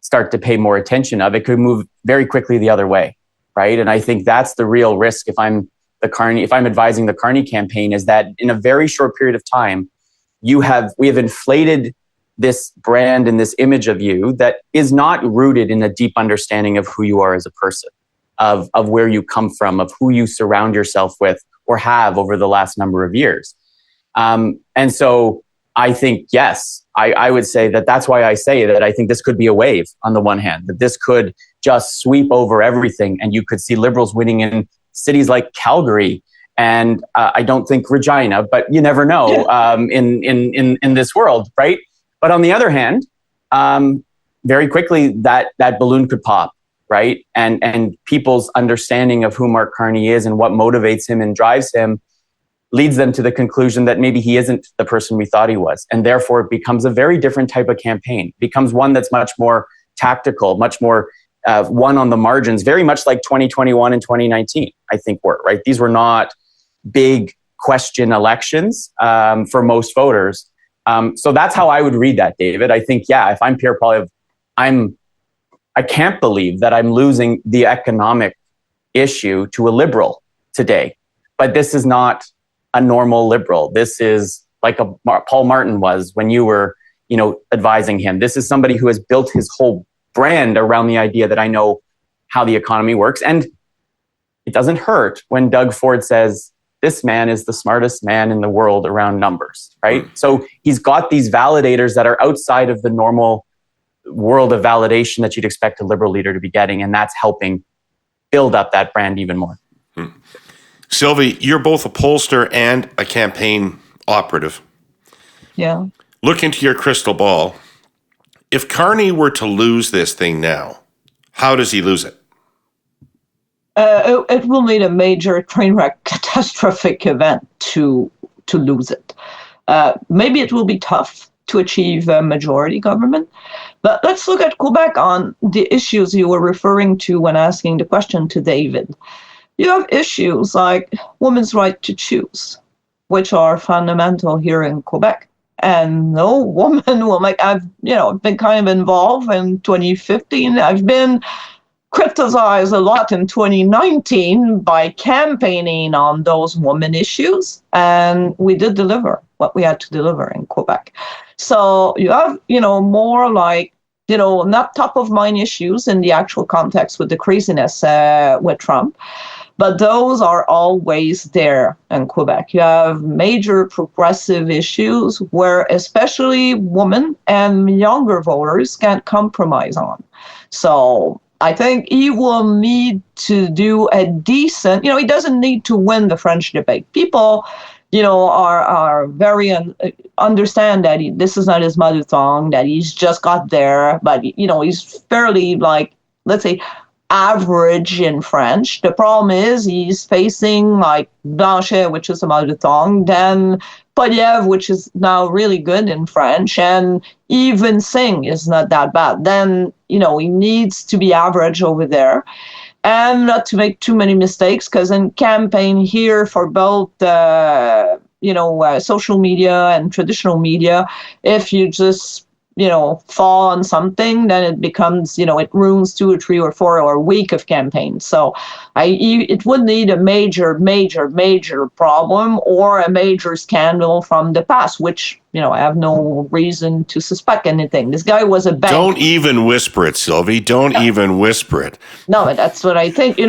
start to pay more attention of, it could move very quickly the other way, right? And I think that's the real risk if I'm advising the Carney campaign, is that in a very short period of time, we have inflated this brand and this image of you that is not rooted in a deep understanding of who you are as a person, of where you come from, of who you surround yourself with or have over the last number of years. And so I think, yes, I would say that's why I say that I think this could be a wave on the one hand, that this could just sweep over everything and you could see Liberals winning in cities like Calgary and I don't think Regina, but you never know in this world, right? But on the other hand, very quickly that balloon could pop, right? And people's understanding of who Mark Carney is and what motivates him and drives him leads them to the conclusion that maybe he isn't the person we thought he was. And therefore it becomes a very different type of campaign. It becomes one that's much more tactical, much more one on the margins, very much like 2021 and 2019, I think were, right? These were not big question elections for most voters. So that's how I would read that, David. I think, yeah, if I'm Pierre Poilievre, I can't believe that I'm losing the economic issue to a Liberal today. But this is not a normal Liberal. This is like Paul Martin was when you were, advising him. This is somebody who has built his whole brand around the idea that I know how the economy works. And it doesn't hurt when Doug Ford says, this man is the smartest man in the world around numbers, right? So he's got these validators that are outside of the normal world of validation that you'd expect a Liberal leader to be getting. And that's helping build up that brand even more. Sylvie, you're both a pollster and a campaign operative. Yeah. Look into your crystal ball. If Carney were to lose this thing now, how does he lose it? It will need a major train wreck, catastrophic event to lose it. Maybe it will be tough to achieve a majority government. But let's look at Quebec on the issues you were referring to when asking the question to David. You have issues like women's right to choose, which are fundamental here in Quebec. and no woman will make. I've been kind of involved in 2015. I've been criticized a lot in 2019 by campaigning on those women issues, and we did deliver what we had to deliver in Quebec. So you have, more like, not top of mind issues in the actual context with the craziness with Trump, but those are always there in Quebec. You have major progressive issues where especially women and younger voters can't compromise on. So I think he will need to do a decent, he doesn't need to win the French debate. People, are very understand that this is not his mother tongue, that he's just got there, but, he's fairly, like, let's say, average in French. The problem is he's facing like Blanchet, which is a mother tongue, then Poilievre, which is now really good in French, and even Singh is not that bad. Then, he needs to be average over there and not to make too many mistakes, because in campaign here for both, social media and traditional media, if you just fall on something, then it becomes, it ruins 2 or 3 or 4 or a week of campaign. So it would need a major problem or a major scandal from the past, which, I have no reason to suspect anything. This guy was a bank. Don't even whisper it, Sylvie. Don't even whisper it. No, but that's what I think. The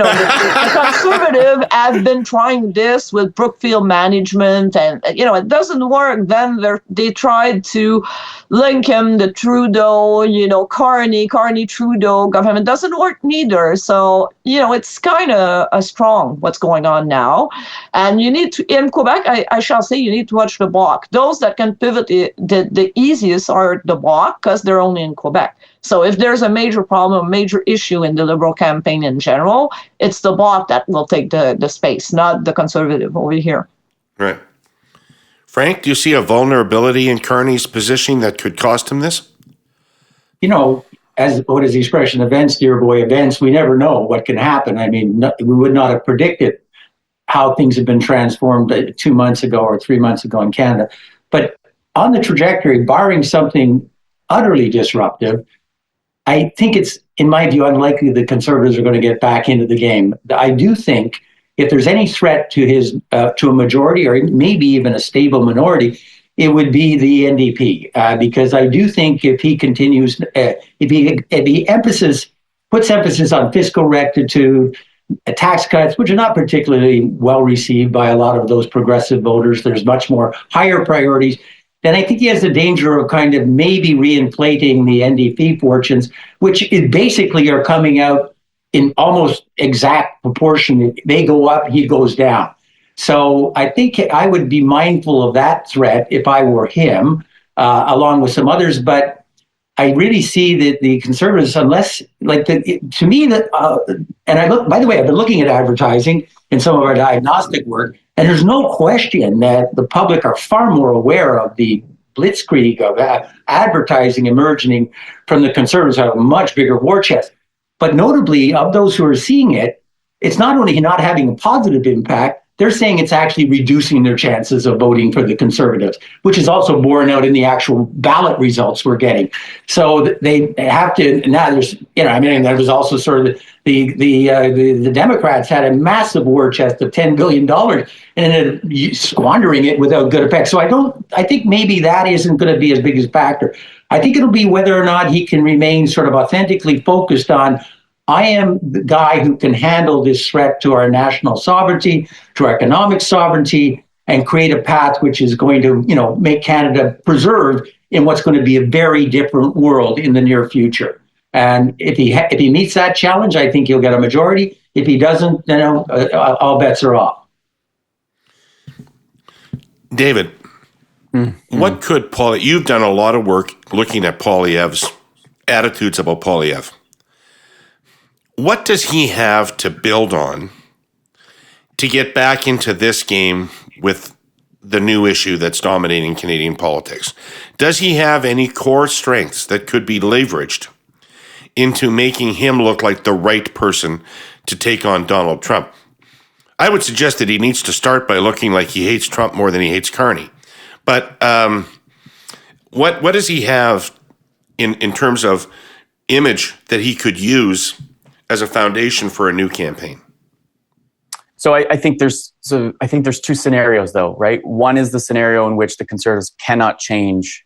Conservative have been trying this with Brookfield Management, and, it doesn't work. Then they tried to link him to Trudeau, Carney, Trudeau government. Doesn't work neither. So, it's kind of strong what's going on now. And you need to, in Quebec, I shall say, you need to watch the bloc. Those that can pivot the easiest are the bloc, because they're only in Quebec. So if there's a major problem, a major issue in the Liberal campaign in general, it's the bloc that will take the space, not the Conservative over here. Right. Frank, do you see a vulnerability in Carney's positioning that could cost him this? As what is the expression, events, dear boy, events, we never know what can happen. I mean, we would not have predicted how things have been transformed 2 months ago or 3 months ago in Canada. But on the trajectory, barring something utterly disruptive, I think it's, in my view, unlikely the Conservatives are going to get back into the game. I do think if there's any threat to his to a majority or maybe even a stable minority, it would be the NDP, because I do think if he continues, if he puts emphasis on fiscal rectitude, tax cuts, which are not particularly well received by a lot of those progressive voters, there's much more higher priorities, then I think he has the danger of kind of maybe reinflating the NDP fortunes, which basically are coming out in almost exact proportion. They go up, he goes down. So I think I would be mindful of that threat if I were him, along with some others. But I really see that the Conservatives, unless, to me, and I look, by the way, I've been looking at advertising in some of our diagnostic work, and there's no question that the public are far more aware of the blitzkrieg of advertising emerging from the Conservatives, have a much bigger war chest. But notably, of those who are seeing it, it's not only not having a positive impact, they're saying it's actually reducing their chances of voting for the Conservatives, which is also borne out in the actual ballot results we're getting. So they have to, now there's, there was also sort of the Democrats had a massive war chest of $10 billion and squandering it without good effect. So I think maybe that isn't going to be as big a factor. I think it'll be whether or not he can remain sort of authentically focused on, I am the guy who can handle this threat to our national sovereignty, to our economic sovereignty, and create a path which is going to, make Canada preserved in what's going to be a very different world in the near future. And if he meets that challenge, I think he'll get a majority. If he doesn't, then all bets are off. David, what could you've done a lot of work looking at Poilievre's attitudes about Poilievre. What does he have to build on to get back into this game with the new issue that's dominating Canadian politics? Does he have any core strengths that could be leveraged into making him look like the right person to take on Donald Trump? I would suggest that he needs to start by looking like he hates Trump more than he hates Carney. But What does he have in terms of image that he could use as a foundation for a new campaign? So I think there's two scenarios though, right? One is the scenario in which the Conservatives cannot change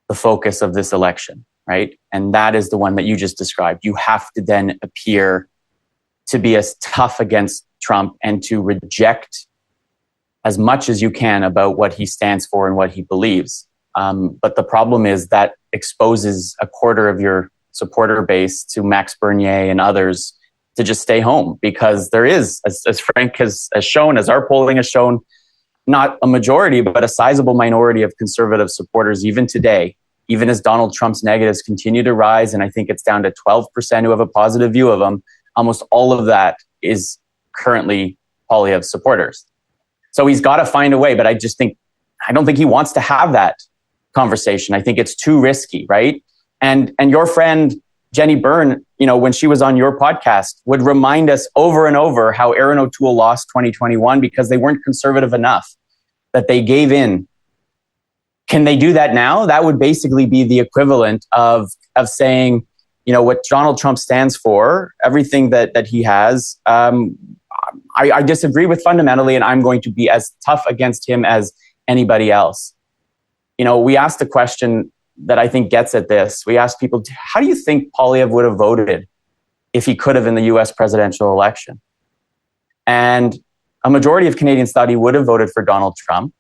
the focus of this election, right? And that is the one that you just described. You have to then appear to be as tough against Trump and to reject as much as you can about what he stands for and what he believes. But the problem is that exposes a quarter of your supporter base to Max Bernier and others to just stay home, because there is, as Frank has shown, as our polling has shown, not a majority, but a sizable minority of conservative supporters, even today, even as Donald Trump's negatives continue to rise, and I think it's down to 12% who have a positive view of him, almost all of that is currently Poilievre supporters. So he's got to find a way, but I don't think he wants to have that conversation. I think it's too risky, right? And your friend Jenny Byrne, when she was on your podcast, would remind us over and over how Erin O'Toole lost 2021 because they weren't conservative enough, that they gave in. Can they do that now? That would basically be the equivalent of saying, what Donald Trump stands for, everything that he has, I disagree with fundamentally, and I'm going to be as tough against him as anybody else. We asked a question that I think gets at this. We asked people, how do you think Poilievre would have voted if he could have in the US presidential election? And a majority of Canadians thought he would have voted for Donald Trump.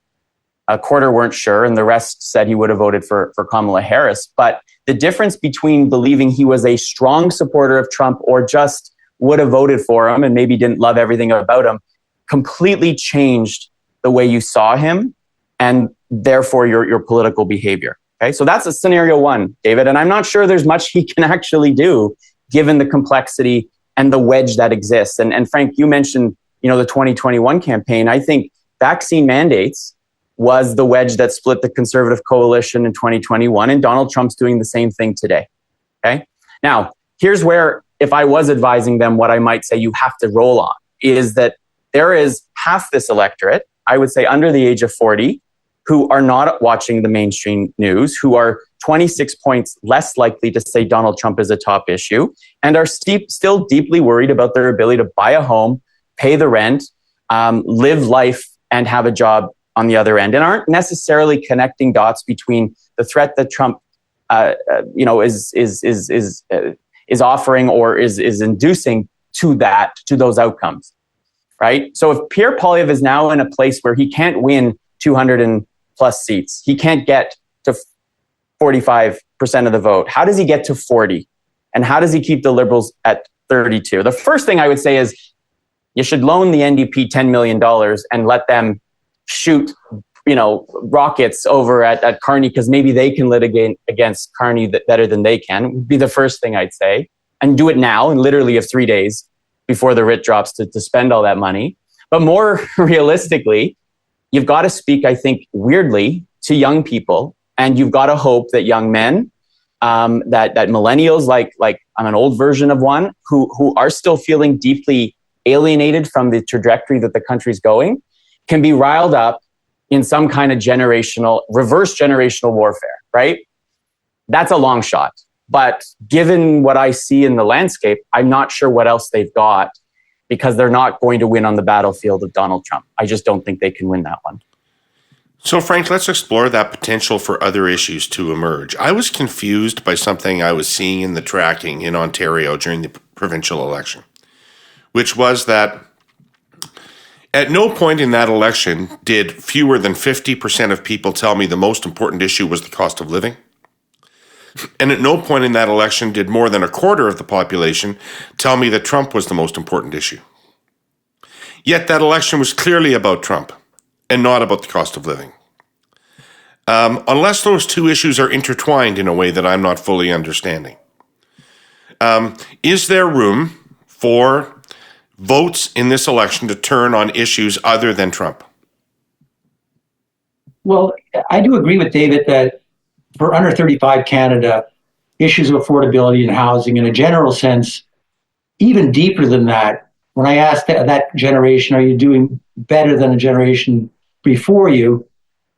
A quarter weren't sure, and the rest said he would have voted for Kamala Harris. But the difference between believing he was a strong supporter of Trump or just would have voted for him and maybe didn't love everything about him completely changed the way you saw him and therefore your political behavior. Okay, so that's a scenario one, David, and I'm not sure there's much he can actually do given the complexity and the wedge that exists. And Frank, you mentioned, the 2021 campaign. I think vaccine mandates was the wedge that split the Conservative coalition in 2021, and Donald Trump's doing the same thing today. Okay, now here's where, if I was advising them, what I might say you have to roll on is that there is half this electorate, I would say under the age of 40, who are not watching the mainstream news, who are 26 points less likely to say Donald Trump is a top issue, and are still deeply worried about their ability to buy a home, pay the rent, live life, and have a job on the other end, and aren't necessarily connecting dots between the threat that Trump, is offering or is inducing to those outcomes, right? So if Pierre Poilievre is now in a place where he can't win 200 and plus seats, he can't get to 45% of the vote, how does he get to 40? And how does he keep the Liberals at 32? The first thing I would say is you should loan the NDP $10 million and let them shoot, rockets over at Carney, because maybe they can litigate against Carney better than they can, would be the first thing I'd say. And do it now, and literally have 3 days before the writ drops to spend all that money. But more realistically, you've got to speak, I think, weirdly to young people, and you've got to hope that young men, that millennials, like I'm an old version of one, who are still feeling deeply alienated from the trajectory that the country's going, can be riled up in some kind of reverse generational warfare, right? That's a long shot. But given what I see in the landscape, I'm not sure what else they've got, because they're not going to win on the battlefield of Donald Trump. I just don't think they can win that one. So, Frank, let's explore that potential for other issues to emerge. I was confused by something I was seeing in the tracking in Ontario during the provincial election, which was that at no point in that election did fewer than 50% of people tell me the most important issue was the cost of living. And at no point in that election did more than a quarter of the population tell me that Trump was the most important issue. Yet that election was clearly about Trump and not about the cost of living. Unless those two issues are intertwined in a way that I'm not fully understanding. Is there room for votes in this election to turn on issues other than Trump? Well, I do agree with David that for under 35 Canada, issues of affordability and housing in a general sense, even deeper than that, when I asked that generation, are you doing better than a generation before you?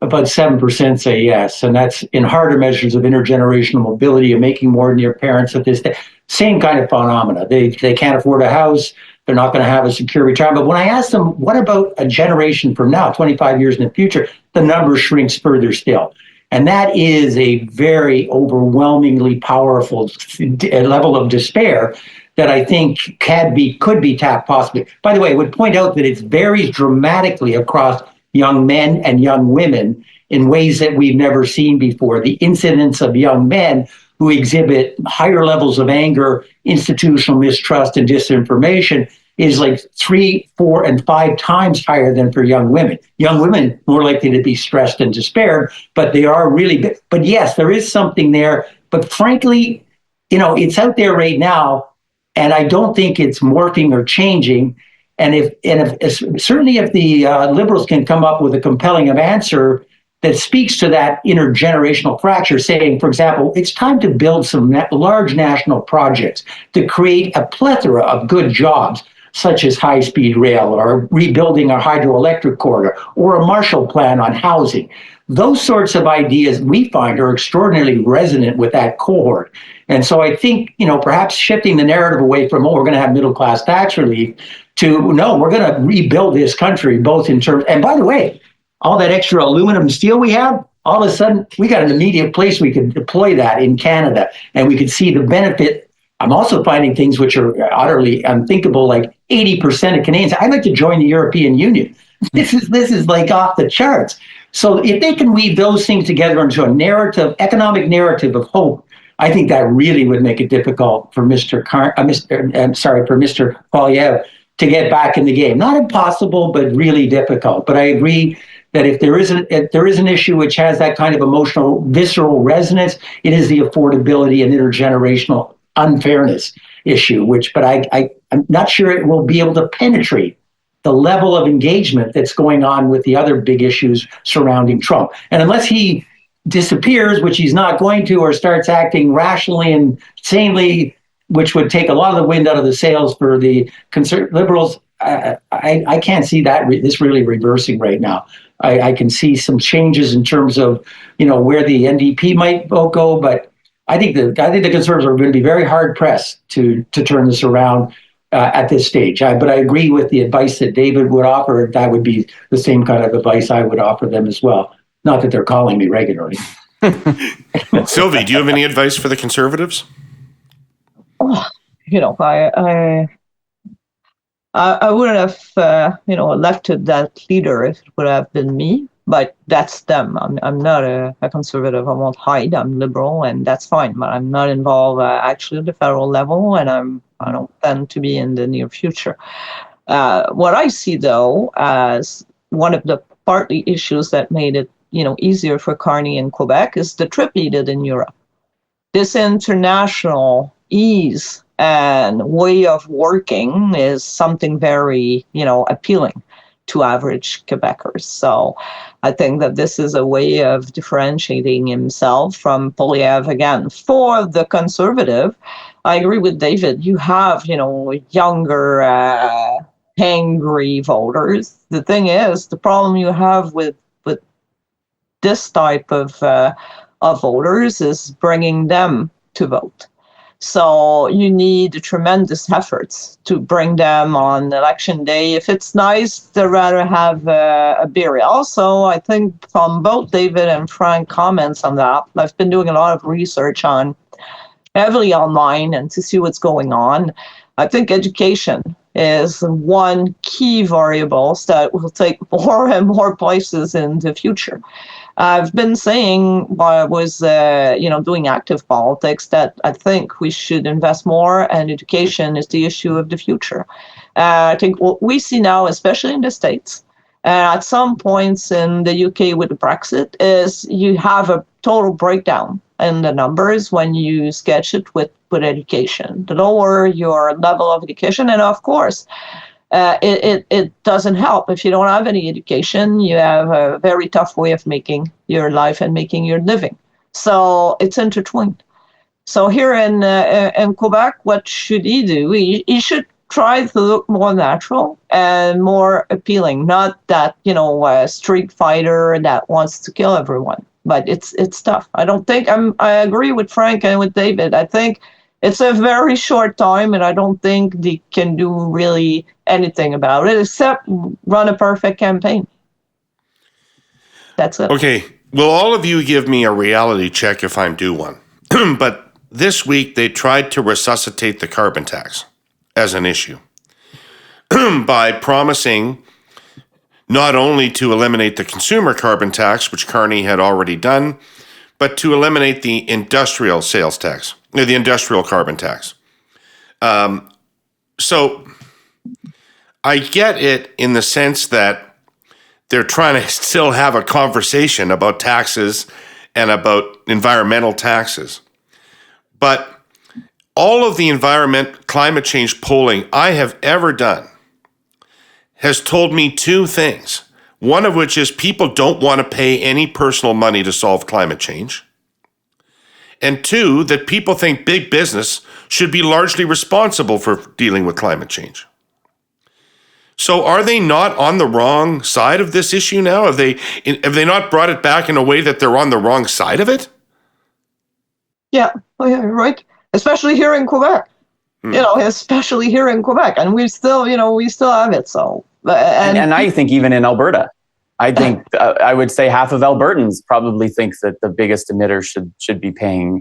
about 7% say yes. And that's in harder measures of intergenerational mobility and making more than your parents at this day. Same kind of phenomena. They can't afford a house. They're not going to have a secure retirement. But when I ask them, what about a generation from now, 25 years in the future, the number shrinks further still. And that is a very overwhelmingly powerful level of despair that I think could be tapped possibly. By the way, I would point out that it varies dramatically across young men and young women in ways that we've never seen before. The incidence of young men who exhibit higher levels of anger, institutional mistrust, and disinformation is like 3, 4, and 5 times higher than for young women. Young women more likely to be stressed and despaired, but they are really. But yes, there is something there. But frankly, it's out there right now, and I don't think it's morphing or changing. And if certainly if the Liberals can come up with a compelling answer that speaks to that intergenerational fracture, saying, for example, it's time to build some large national projects to create a plethora of good jobs, such as high-speed rail or rebuilding a hydroelectric corridor or a Marshall Plan on housing. Those sorts of ideas we find are extraordinarily resonant with that cohort. And so I think, perhaps shifting the narrative away from, we're going to have middle-class tax relief to, no, we're going to rebuild this country, both in terms, and by the way, all that extra aluminum and steel we have, all of a sudden, we got an immediate place we could deploy that in Canada, and we could see the benefit. I'm also finding things which are utterly unthinkable, like 80% of Canadians. I'd like to join the European Union. This is like off the charts. So if they can weave those things together into a narrative, economic narrative of hope, I think that really would make it difficult for Mr. Poilievre to get back in the game. Not impossible, but really difficult. But I agree that if there is an issue which has that kind of emotional, visceral resonance, it is the affordability and intergenerational unfairness issue. But I'm not sure it will be able to penetrate the level of engagement that's going on with the other big issues surrounding Trump. And unless he disappears, which he's not going to, or starts acting rationally and sanely, which would take a lot of the wind out of the sails for the Liberals, I can't see this really reversing right now. I can see some changes in terms of, where the NDP might go, but I think the Conservatives are going to be very hard pressed to turn this around at this stage. But I agree with the advice that David would offer. That would be the same kind of advice I would offer them as well. Not that they're calling me regularly. Sylvie, do you have any advice for the Conservatives? I wouldn't have, elected that leader if it would have been me, but that's them. I'm not a conservative. I won't hide. I'm liberal, and that's fine. But I'm not involved actually at the federal level, and I don't plan to be in the near future. What I see, though, as one of the partly issues that made it, easier for Carney in Quebec is the trip he did in Europe. This international ease and way of working is something very, appealing to average Quebecers. So I think that this is a way of differentiating himself from Poilievre again. For the Conservative, I agree with David. You have, younger, angry voters. The thing is, the problem you have with this type of voters is bringing them to vote. So you need tremendous efforts to bring them on election day. If it's nice, they'd rather have a beer. Also, I think from both David and Frank comments on that, I've been doing a lot of research on heavily online and to see what's going on. I think education is one key variable that will take more and more places in the future. I've been saying while I was, doing active politics that I think we should invest more, and education is the issue of the future. I think what we see now, especially in the States, at some points in the UK with the Brexit, is you have a total breakdown in the numbers when you sketch it with education. The lower your level of education, and of course, it doesn't help if you don't have any education. You have a very tough way of making your life and making your living. So it's intertwined. So here in Quebec, what should he do? He should try to look more natural and more appealing, not that, a street fighter that wants to kill everyone. But it's tough. I don't think I agree with Frank and with David. I think it's a very short time, and I don't think they can do really anything about it except run a perfect campaign. That's it. Okay. Will all of you give me a reality check if I'm due one? But this week they tried to resuscitate the carbon tax as an issue by promising not only to eliminate the consumer carbon tax, which Carney had already done, but to eliminate the industrial sales tax, the industrial carbon tax. So I get it in the sense that they're trying to still have a conversation about taxes and about environmental taxes. But all of the climate change polling I have ever done has told me two things. One of which is people don't want to pay any personal money to solve climate change. And two, that people think big business should be largely responsible for dealing with climate change. So are they not on the wrong side of this issue now? Have they not brought it back in a way that they're on the wrong side of it? Yeah, right. Especially here in Quebec. Especially here in Quebec, and we still have it. So, and I think even in Alberta, I think I would say half of Albertans probably think that the biggest emitter should be paying.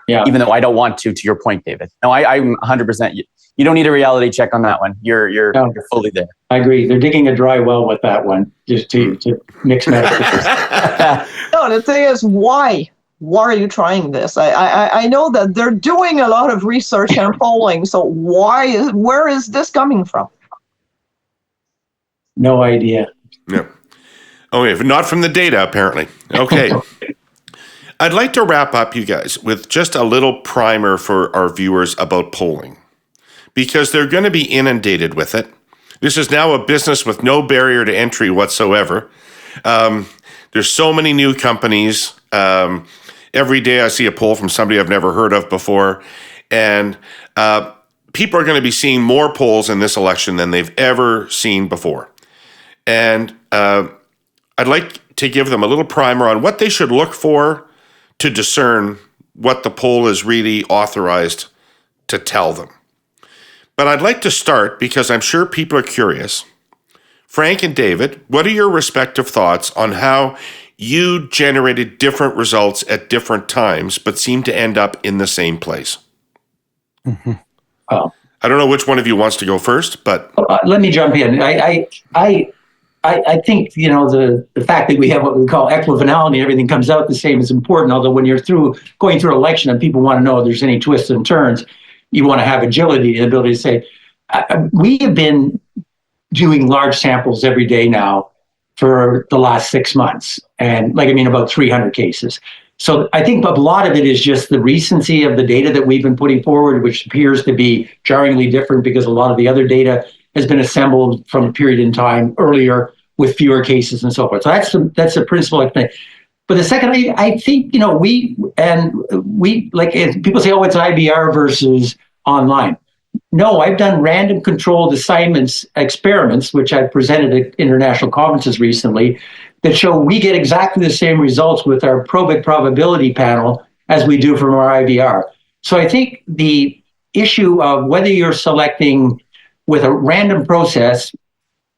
Yeah. Even though I don't want to your point, David. No, I'm 100%. You don't need a reality check on that one. You're fully there. I agree. They're digging a dry well with that one, just to mix metaphors. No, the thing is, why? Why are you trying this? I know that they're doing a lot of research and polling. So where is this coming from? No idea. No. Okay, not from the data, apparently. Okay. I'd like to wrap up, you guys, with just a little primer for our viewers about polling, because they're going to be inundated with it. This is now a business with no barrier to entry whatsoever. There's so many new companies. Every day I see a poll from somebody I've never heard of before. And people are going to be seeing more polls in this election than they've ever seen before. And I'd like to give them a little primer on what they should look for to discern what the poll is really authorized to tell them. But I'd like to start, because I'm sure people are curious. Frank and David, what are your respective thoughts on how you generated different results at different times, but seem to end up in the same place? Mm-hmm. Oh. I don't know which one of you wants to go first, but let me jump in. I think the fact that we have what we call equivalent and everything comes out the same is important. Although when you're going through election and people want to know if there's any twists and turns, you want to have agility and ability to say, we have been doing large samples every day now for the last 6 months, and about 300 cases. So I think a lot of it is just the recency of the data that we've been putting forward, which appears to be jarringly different because a lot of the other data has been assembled from a period in time earlier with fewer cases and so forth. So that's the principal thing. But the second, I think, we like, people say, oh, it's IBR versus online. No, I've done random controlled assignments experiments, which I've presented at international conferences recently, that show we get exactly the same results with our probability panel as we do from our IBR. So I think the issue of whether you're selecting with a random process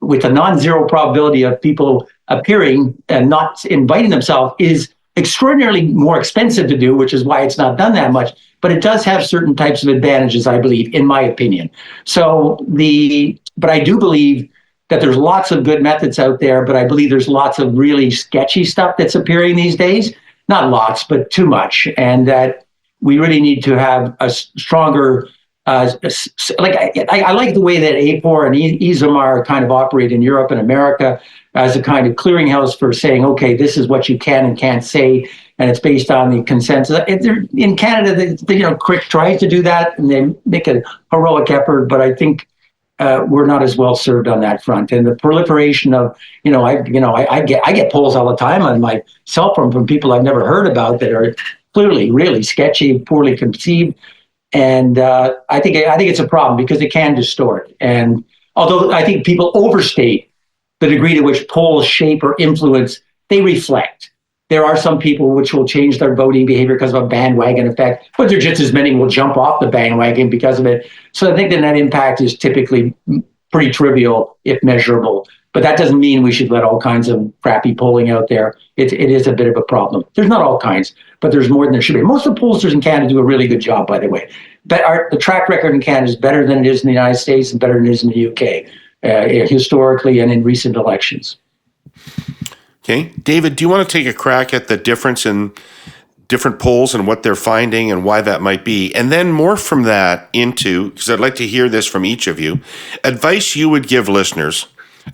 with a non-zero probability of people appearing and not inviting themselves is extraordinarily more expensive to do, which is why it's not done that much. But it does have certain types of advantages, I believe, in my opinion. But I do believe that there's lots of good methods out there, but I believe there's lots of really sketchy stuff that's appearing these days. Not lots, but too much. And that we really need to have a stronger, I like the way that APOR and ESOMAR kind of operate in Europe and America as a kind of clearinghouse for saying, okay, this is what you can and can't say, and it's based on the consensus. In Canada, Crick tries to do that, and they make a heroic effort, but I think we're not as well served on that front. And the proliferation of, I get polls all the time on my cell phone from people I've never heard about that are clearly really sketchy, poorly conceived. And I think it's a problem because it can distort. And although I think people overstate the degree to which polls shape or influence, they reflect. There are some people which will change their voting behavior because of a bandwagon effect, but there are just as many who will jump off the bandwagon because of it. So I think the net impact is typically pretty trivial if measurable. But that doesn't mean we should let all kinds of crappy polling out there. It is a bit of a problem. There's not all kinds, but there's more than there should be. Most of the pollsters in Canada do a really good job, by the way. But the track record in Canada is better than it is in the United States and better than it is in the UK, historically and in recent elections. Okay. David, do you want to take a crack at the difference in different polls and what they're finding and why that might be? And then more from that into, because I'd like to hear this from each of you, advice you would give listeners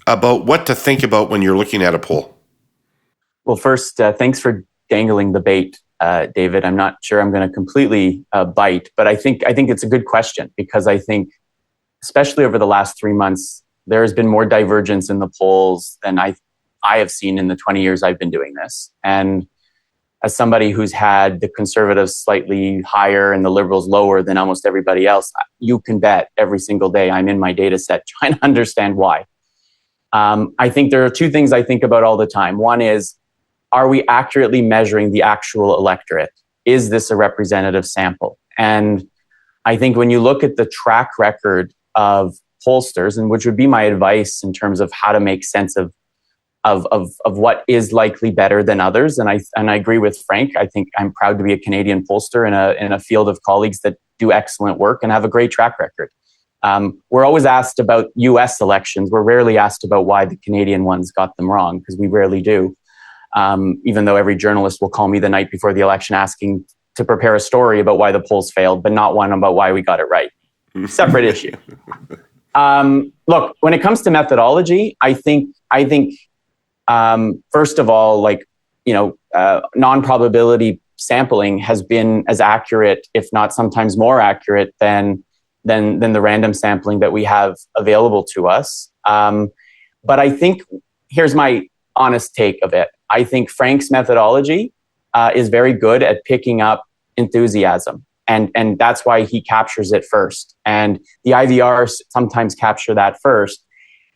about what to think about when you're looking at a poll. Well, first, thanks for dangling the bait, David. I'm not sure I'm going to completely bite, but I think it's a good question because I think, especially over the last 3 months, there has been more divergence in the polls than I have seen in the 20 years I've been doing this. And as somebody who's had the Conservatives slightly higher and the Liberals lower than almost everybody else, you can bet every single day I'm in my data set trying to understand why. I think there are two things I think about all the time. One is, are we accurately measuring the actual electorate? Is this a representative sample? And I think when you look at the track record of pollsters, and which would be my advice in terms of how to make sense of what is likely better than others, and I agree with Frank. I think I'm proud to be a Canadian pollster in a field of colleagues that do excellent work and have a great track record. We're always asked about US elections. We're rarely asked about why the Canadian ones got them wrong, because we rarely do. Even though every journalist will call me the night before the election asking to prepare a story about why the polls failed, but not one about why we got it right. Separate issue. Look, when it comes to methodology, I think first of all, non-probability sampling has been as accurate, if not sometimes more accurate than the random sampling that we have available to us. But I think here's my honest take of it. I think Frank's methodology is very good at picking up enthusiasm. And that's why he captures it first. And the IVRs sometimes capture that first.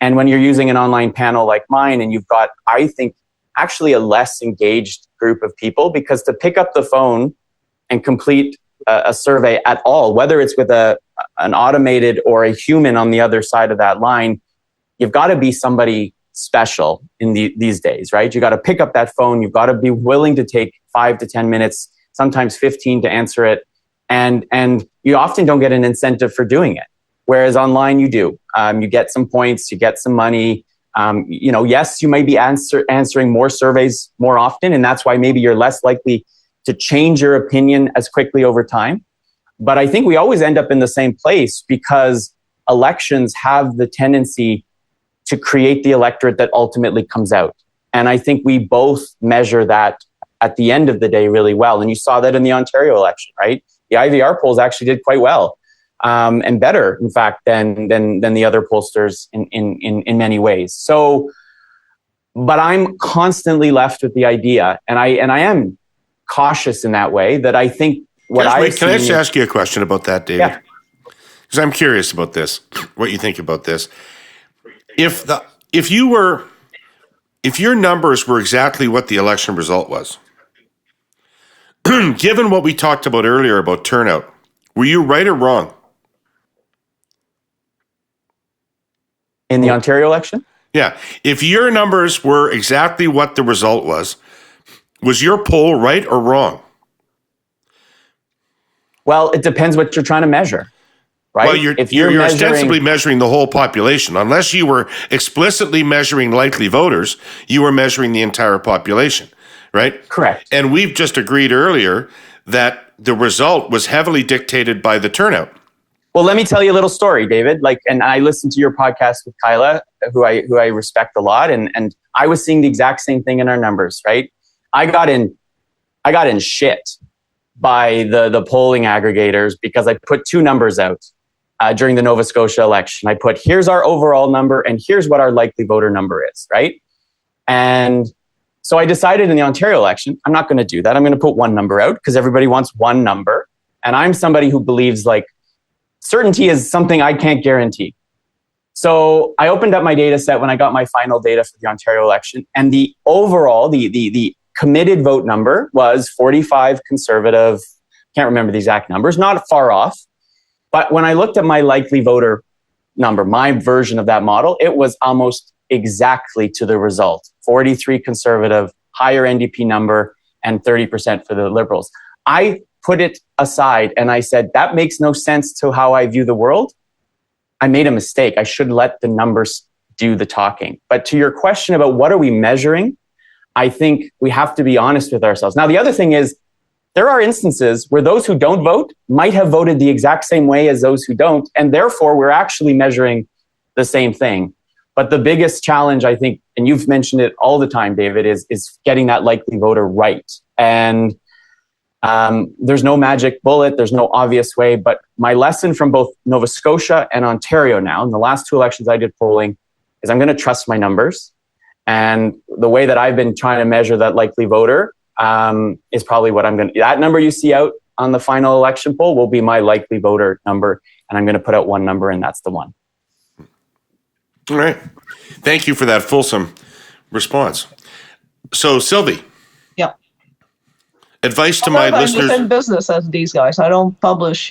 And when you're using an online panel like mine, and you've got, I think, actually a less engaged group of people, because to pick up the phone and complete a survey at all, whether it's with an automated or a human on the other side of that line, you've got to be somebody special in these days, right? You got to pick up that phone. You've got to be willing to take 5 to 10 minutes, sometimes 15 to answer it. And you often don't get an incentive for doing it. Whereas online you do. You get some points, you get some money. Yes, you may be answering more surveys more often, and that's why maybe you're less likely to change your opinion as quickly over time. But I think we always end up in the same place because elections have the tendency to create the electorate that ultimately comes out. And I think we both measure that at the end of the day really well. And you saw that in the Ontario election, right? The IVR polls actually did quite well. And better, in fact, than the other pollsters in many ways. So, but I'm constantly left with the idea, and I am cautious in that way, that I think what I can I just ask you a question about that, David? Yeah. Because I'm curious about this, what you think about this. If your numbers were exactly what the election result was, given what we talked about earlier about turnout, were you right or wrong? In the Ontario election? Yeah. If your numbers were exactly what the result was your poll right or wrong? Well, it depends what you're trying to measure, right? Well, you're ostensibly measuring the whole population. Unless you were explicitly measuring likely voters, you were measuring the entire population, right? Correct. And we've just agreed earlier that the result was heavily dictated by the turnout. Well, let me tell you a little story, David. And I listened to your podcast with Kyla, who I respect a lot, and I was seeing the exact same thing in our numbers, right? I got in shit by the polling aggregators because I put two numbers out during the Nova Scotia election. I put, here's our overall number and here's what our likely voter number is, right? And so I decided in the Ontario election, I'm not going to do that. I'm going to put one number out because everybody wants one number. And I'm somebody who believes like certainty is something I can't guarantee. So I opened up my data set when I got my final data for the Ontario election, and the overall, the committed vote number was 45 Conservative, can't remember the exact numbers, not far off. But when I looked at my likely voter number, my version of that model, it was almost exactly to the result. 43 Conservative, higher NDP number, and 30% for the Liberals. I put it aside and I said, that makes no sense to how I view the world. I made a mistake. I should let the numbers do the talking. But to your question about what are we measuring, I think we have to be honest with ourselves. Now, the other thing is, there are instances where those who don't vote might have voted the exact same way as those who don't, and therefore we're actually measuring the same thing. But the biggest challenge, I think, and you've mentioned it all the time, David, is getting that likely voter right. And there's no magic bullet, there's no obvious way, but my lesson from both Nova Scotia and Ontario now, in the last 2 elections I did polling, is I'm going to trust my numbers. And the way that I've been trying to measure that likely voter is probably what I'm going to, that number you see out on the final election poll will be my likely voter number. And I'm going to put out one number, and that's the one. All right. Thank you for that fulsome response. So, Sylvie. Yeah. Advice to my listeners. I'm in business as these guys. I don't publish,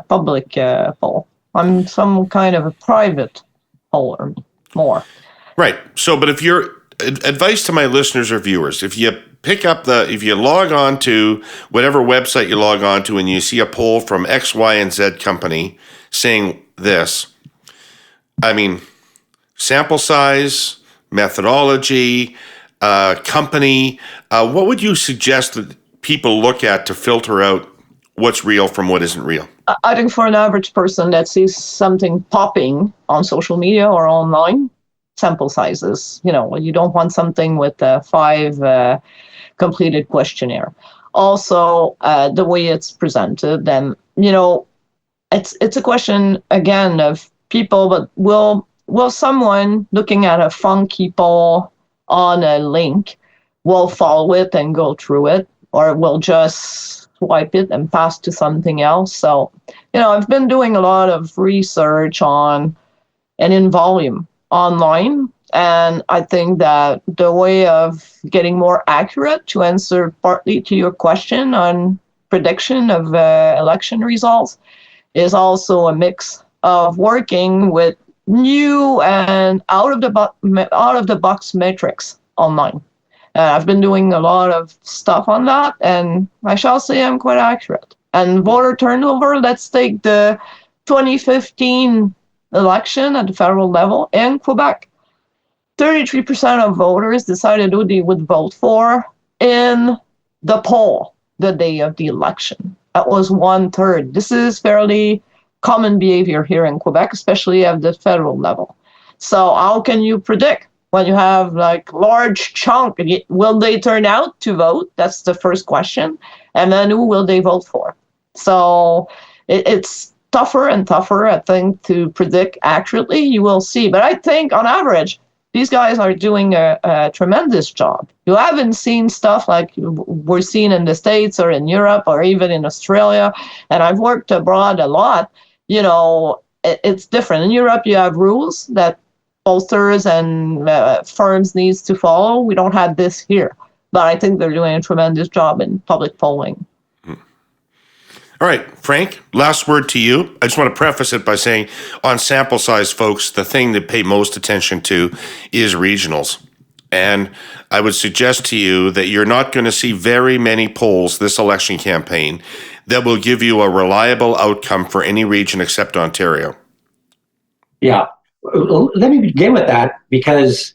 public poll. I'm some kind of a private poller more. Right. So, but if you're advice to my listeners or viewers, if you if you log on to whatever website you log on to and you see a poll from X, Y, and Z company saying this, I mean, sample size, methodology, company, what would you suggest that people look at to filter out what's real from what isn't real? I think for an average person that sees something popping on social media or online, sample sizes, you don't want something with 5 completed questionnaire. Also, the way it's presented, then, it's a question, again, of people, but will someone looking at a funky poll on a link will follow it and go through it, or will just swipe it and pass to something else? So, I've been doing a lot of research on and in volume online, and I think that the way of getting more accurate to answer partly to your question on prediction of election results is also a mix of working with new and out of the box metrics online. I've been doing a lot of stuff on that, and I shall say I'm quite accurate. And voter turnover, let's take the 2015 election at the federal level in Quebec. 33% of voters decided who they would vote for in the poll the day of the election. That was 1/3. This is fairly common behavior here in Quebec, especially at the federal level. So how can you predict when you have like large chunk? Will they turn out to vote? That's the first question. And then who will they vote for? So it's tougher and tougher, I think, to predict accurately. You will see. But I think on average, these guys are doing a tremendous job. You haven't seen stuff like we're seeing in the States or in Europe or even in Australia. And I've worked abroad a lot. It's different. In Europe, you have rules that pollsters and firms needs to follow. We don't have this here. But I think they're doing a tremendous job in public polling. All right, Frank, last word to you. I just want to preface it by saying on sample size, folks, the thing to pay most attention to is regionals. And I would suggest to you that you're not going to see very many polls this election campaign that will give you a reliable outcome for any region except Ontario. Yeah. Let me begin with that, because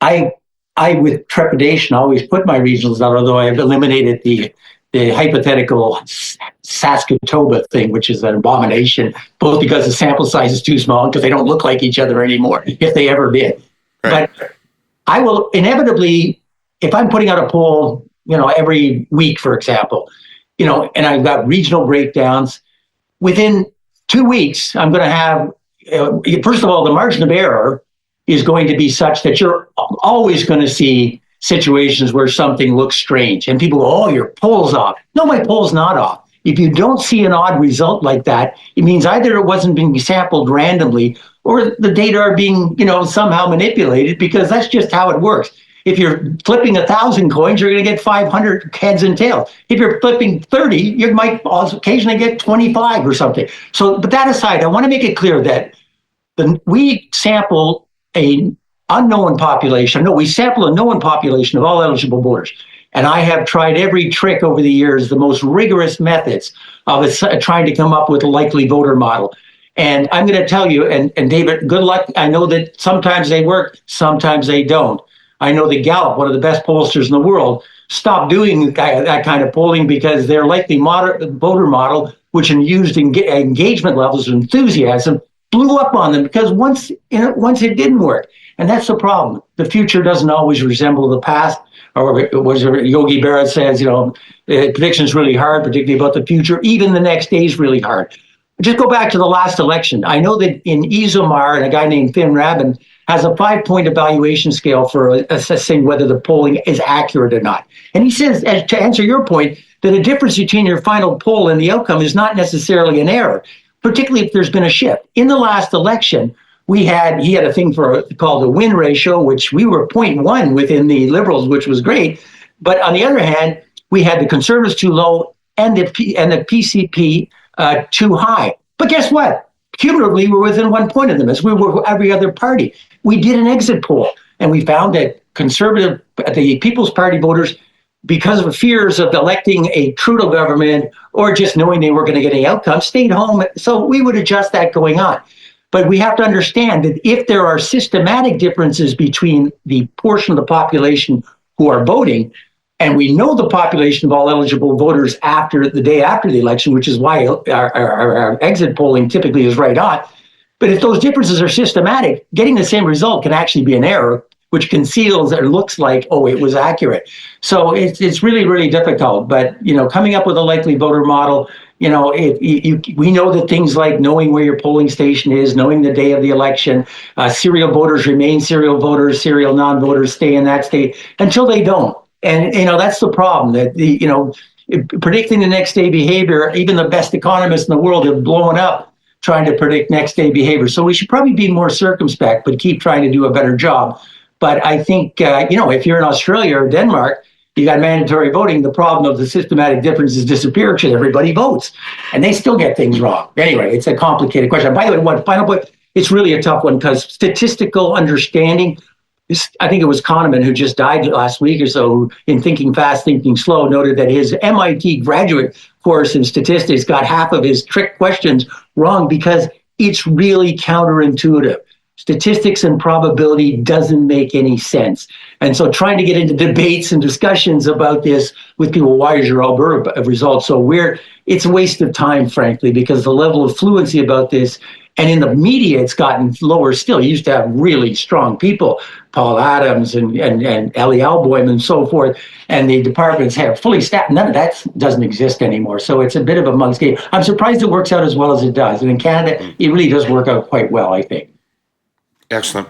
I with trepidation always put my regionals out, although I've eliminated the hypothetical Saskatoon thing, which is an abomination, both because the sample size is too small and because they don't look like each other anymore, if they ever did. Right. But I will inevitably, if I'm putting out a poll, every week, for example, and I've got regional breakdowns, within 2 weeks, I'm going to have, first of all, the margin of error is going to be such that you're always going to see situations where something looks strange and people go, oh, your poll's off. No, my poll's not off. If you don't see an odd result like that, it means either it wasn't being sampled randomly or the data are being, somehow manipulated, because that's just how it works. If you're flipping 1,000 coins, you're going to get 500 heads and tails. If you're flipping 30, you might occasionally get 25 or something. So, but that aside, I want to make it clear that we sample a unknown population. No, we sample a known population of all eligible voters. And I have tried every trick over the years, the most rigorous methods of trying to come up with a likely voter model. And I'm going to tell you, and David, good luck. I know that sometimes they work, sometimes they don't. I know that Gallup, one of the best pollsters in the world, stopped doing that kind of polling because their likely voter model, which used engagement levels of enthusiasm, blew up on them because once it didn't work. And that's the problem. The future doesn't always resemble the past. Or was Yogi Berra says, prediction's really hard, particularly about the future. Even the next day is really hard. Just go back to the last election. I know that in Isomar, and a guy named Finn Rabin has a 5-point evaluation scale for assessing whether the polling is accurate or not. And he says, to answer your point, that a difference between your final poll and the outcome is not necessarily an error, particularly if there's been a shift. In the last election, he had a thing called the win ratio, which we were 0.1 within the Liberals, which was great. But on the other hand, we had the Conservatives too low and the PCP too high. But guess what? Cumulatively, we're within 1 point of them, as we were every other party. We did an exit poll, and we found that the People's Party voters, because of fears of electing a Trudeau government or just knowing they were going to get an outcome, stayed home. So we would adjust that going on. But we have to understand that if there are systematic differences between the portion of the population who are voting, and we know the population of all eligible voters after the day after the election, which is why our exit polling typically is right on. But if those differences are systematic, getting the same result can actually be an error, which conceals or looks like, oh, it was accurate. So it's really, really difficult. But, coming up with a likely voter model, we know that things like knowing where your polling station is, knowing the day of the election, serial voters remain serial voters, serial non-voters stay in that state until they don't. And, that's the problem, that, predicting the next day behavior, even the best economists in the world have blown up trying to predict next day behavior. So we should probably be more circumspect, but keep trying to do a better job. But I think, if you're in Australia or Denmark, you got mandatory voting. The problem of the systematic differences disappear because everybody votes, and they still get things wrong. Anyway, it's a complicated question. By the way, one final point, it's really a tough one because statistical understanding, I think it was Kahneman who just died last week or so, in Thinking Fast, Thinking Slow, noted that his MIT graduate course in statistics got half of his trick questions wrong because it's really counterintuitive. Statistics and probability doesn't make any sense. And so trying to get into debates and discussions about this with people, why is your Alberta result so weird? It's a waste of time, frankly, because the level of fluency about this, and in the media, it's gotten lower still. You used to have really strong people, Paul Adams and Ellie Alboim and so forth, and the departments have fully staffed. None of that doesn't exist anymore. So it's a bit of a mug's game. I'm surprised it works out as well as it does. And in Canada, it really does work out quite well, I think. Excellent.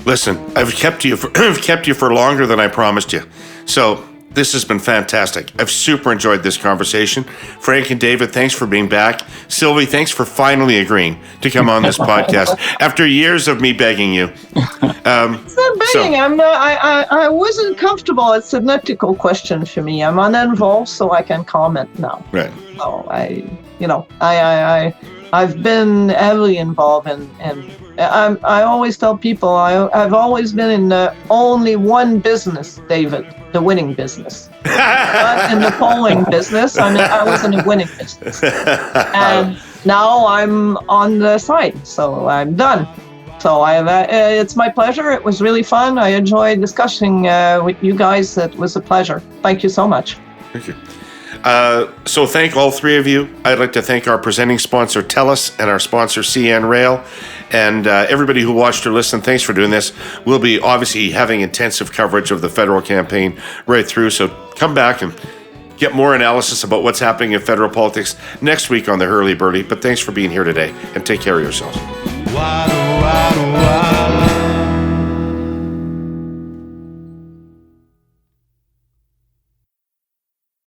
Listen, I've kept you for longer than I promised you. So this has been fantastic. I've super enjoyed this conversation. Frank and David, thanks for being back. Sylvie, thanks for finally agreeing to come on this podcast after years of me begging you. It's not begging. I wasn't comfortable. It's an ethical question for me. I'm uninvolved, so I can comment now. Right. So I've been heavily involved in I always tell people I've always been in only one business, David, the winning business. Not in the polling business. I was in the winning business. And now I'm on the side, so I'm done. So it's my pleasure. It was really fun. I enjoyed discussing with you guys. It was a pleasure. Thank you so much. Thank you. So thank all three of you. I'd like to thank our presenting sponsor, TELUS, and our sponsor, CN Rail. And everybody who watched or listened, thanks for doing this. We'll be obviously having intensive coverage of the federal campaign right through. So come back and get more analysis about what's happening in federal politics next week on the Herle Burly. But thanks for being here today, and take care of yourselves.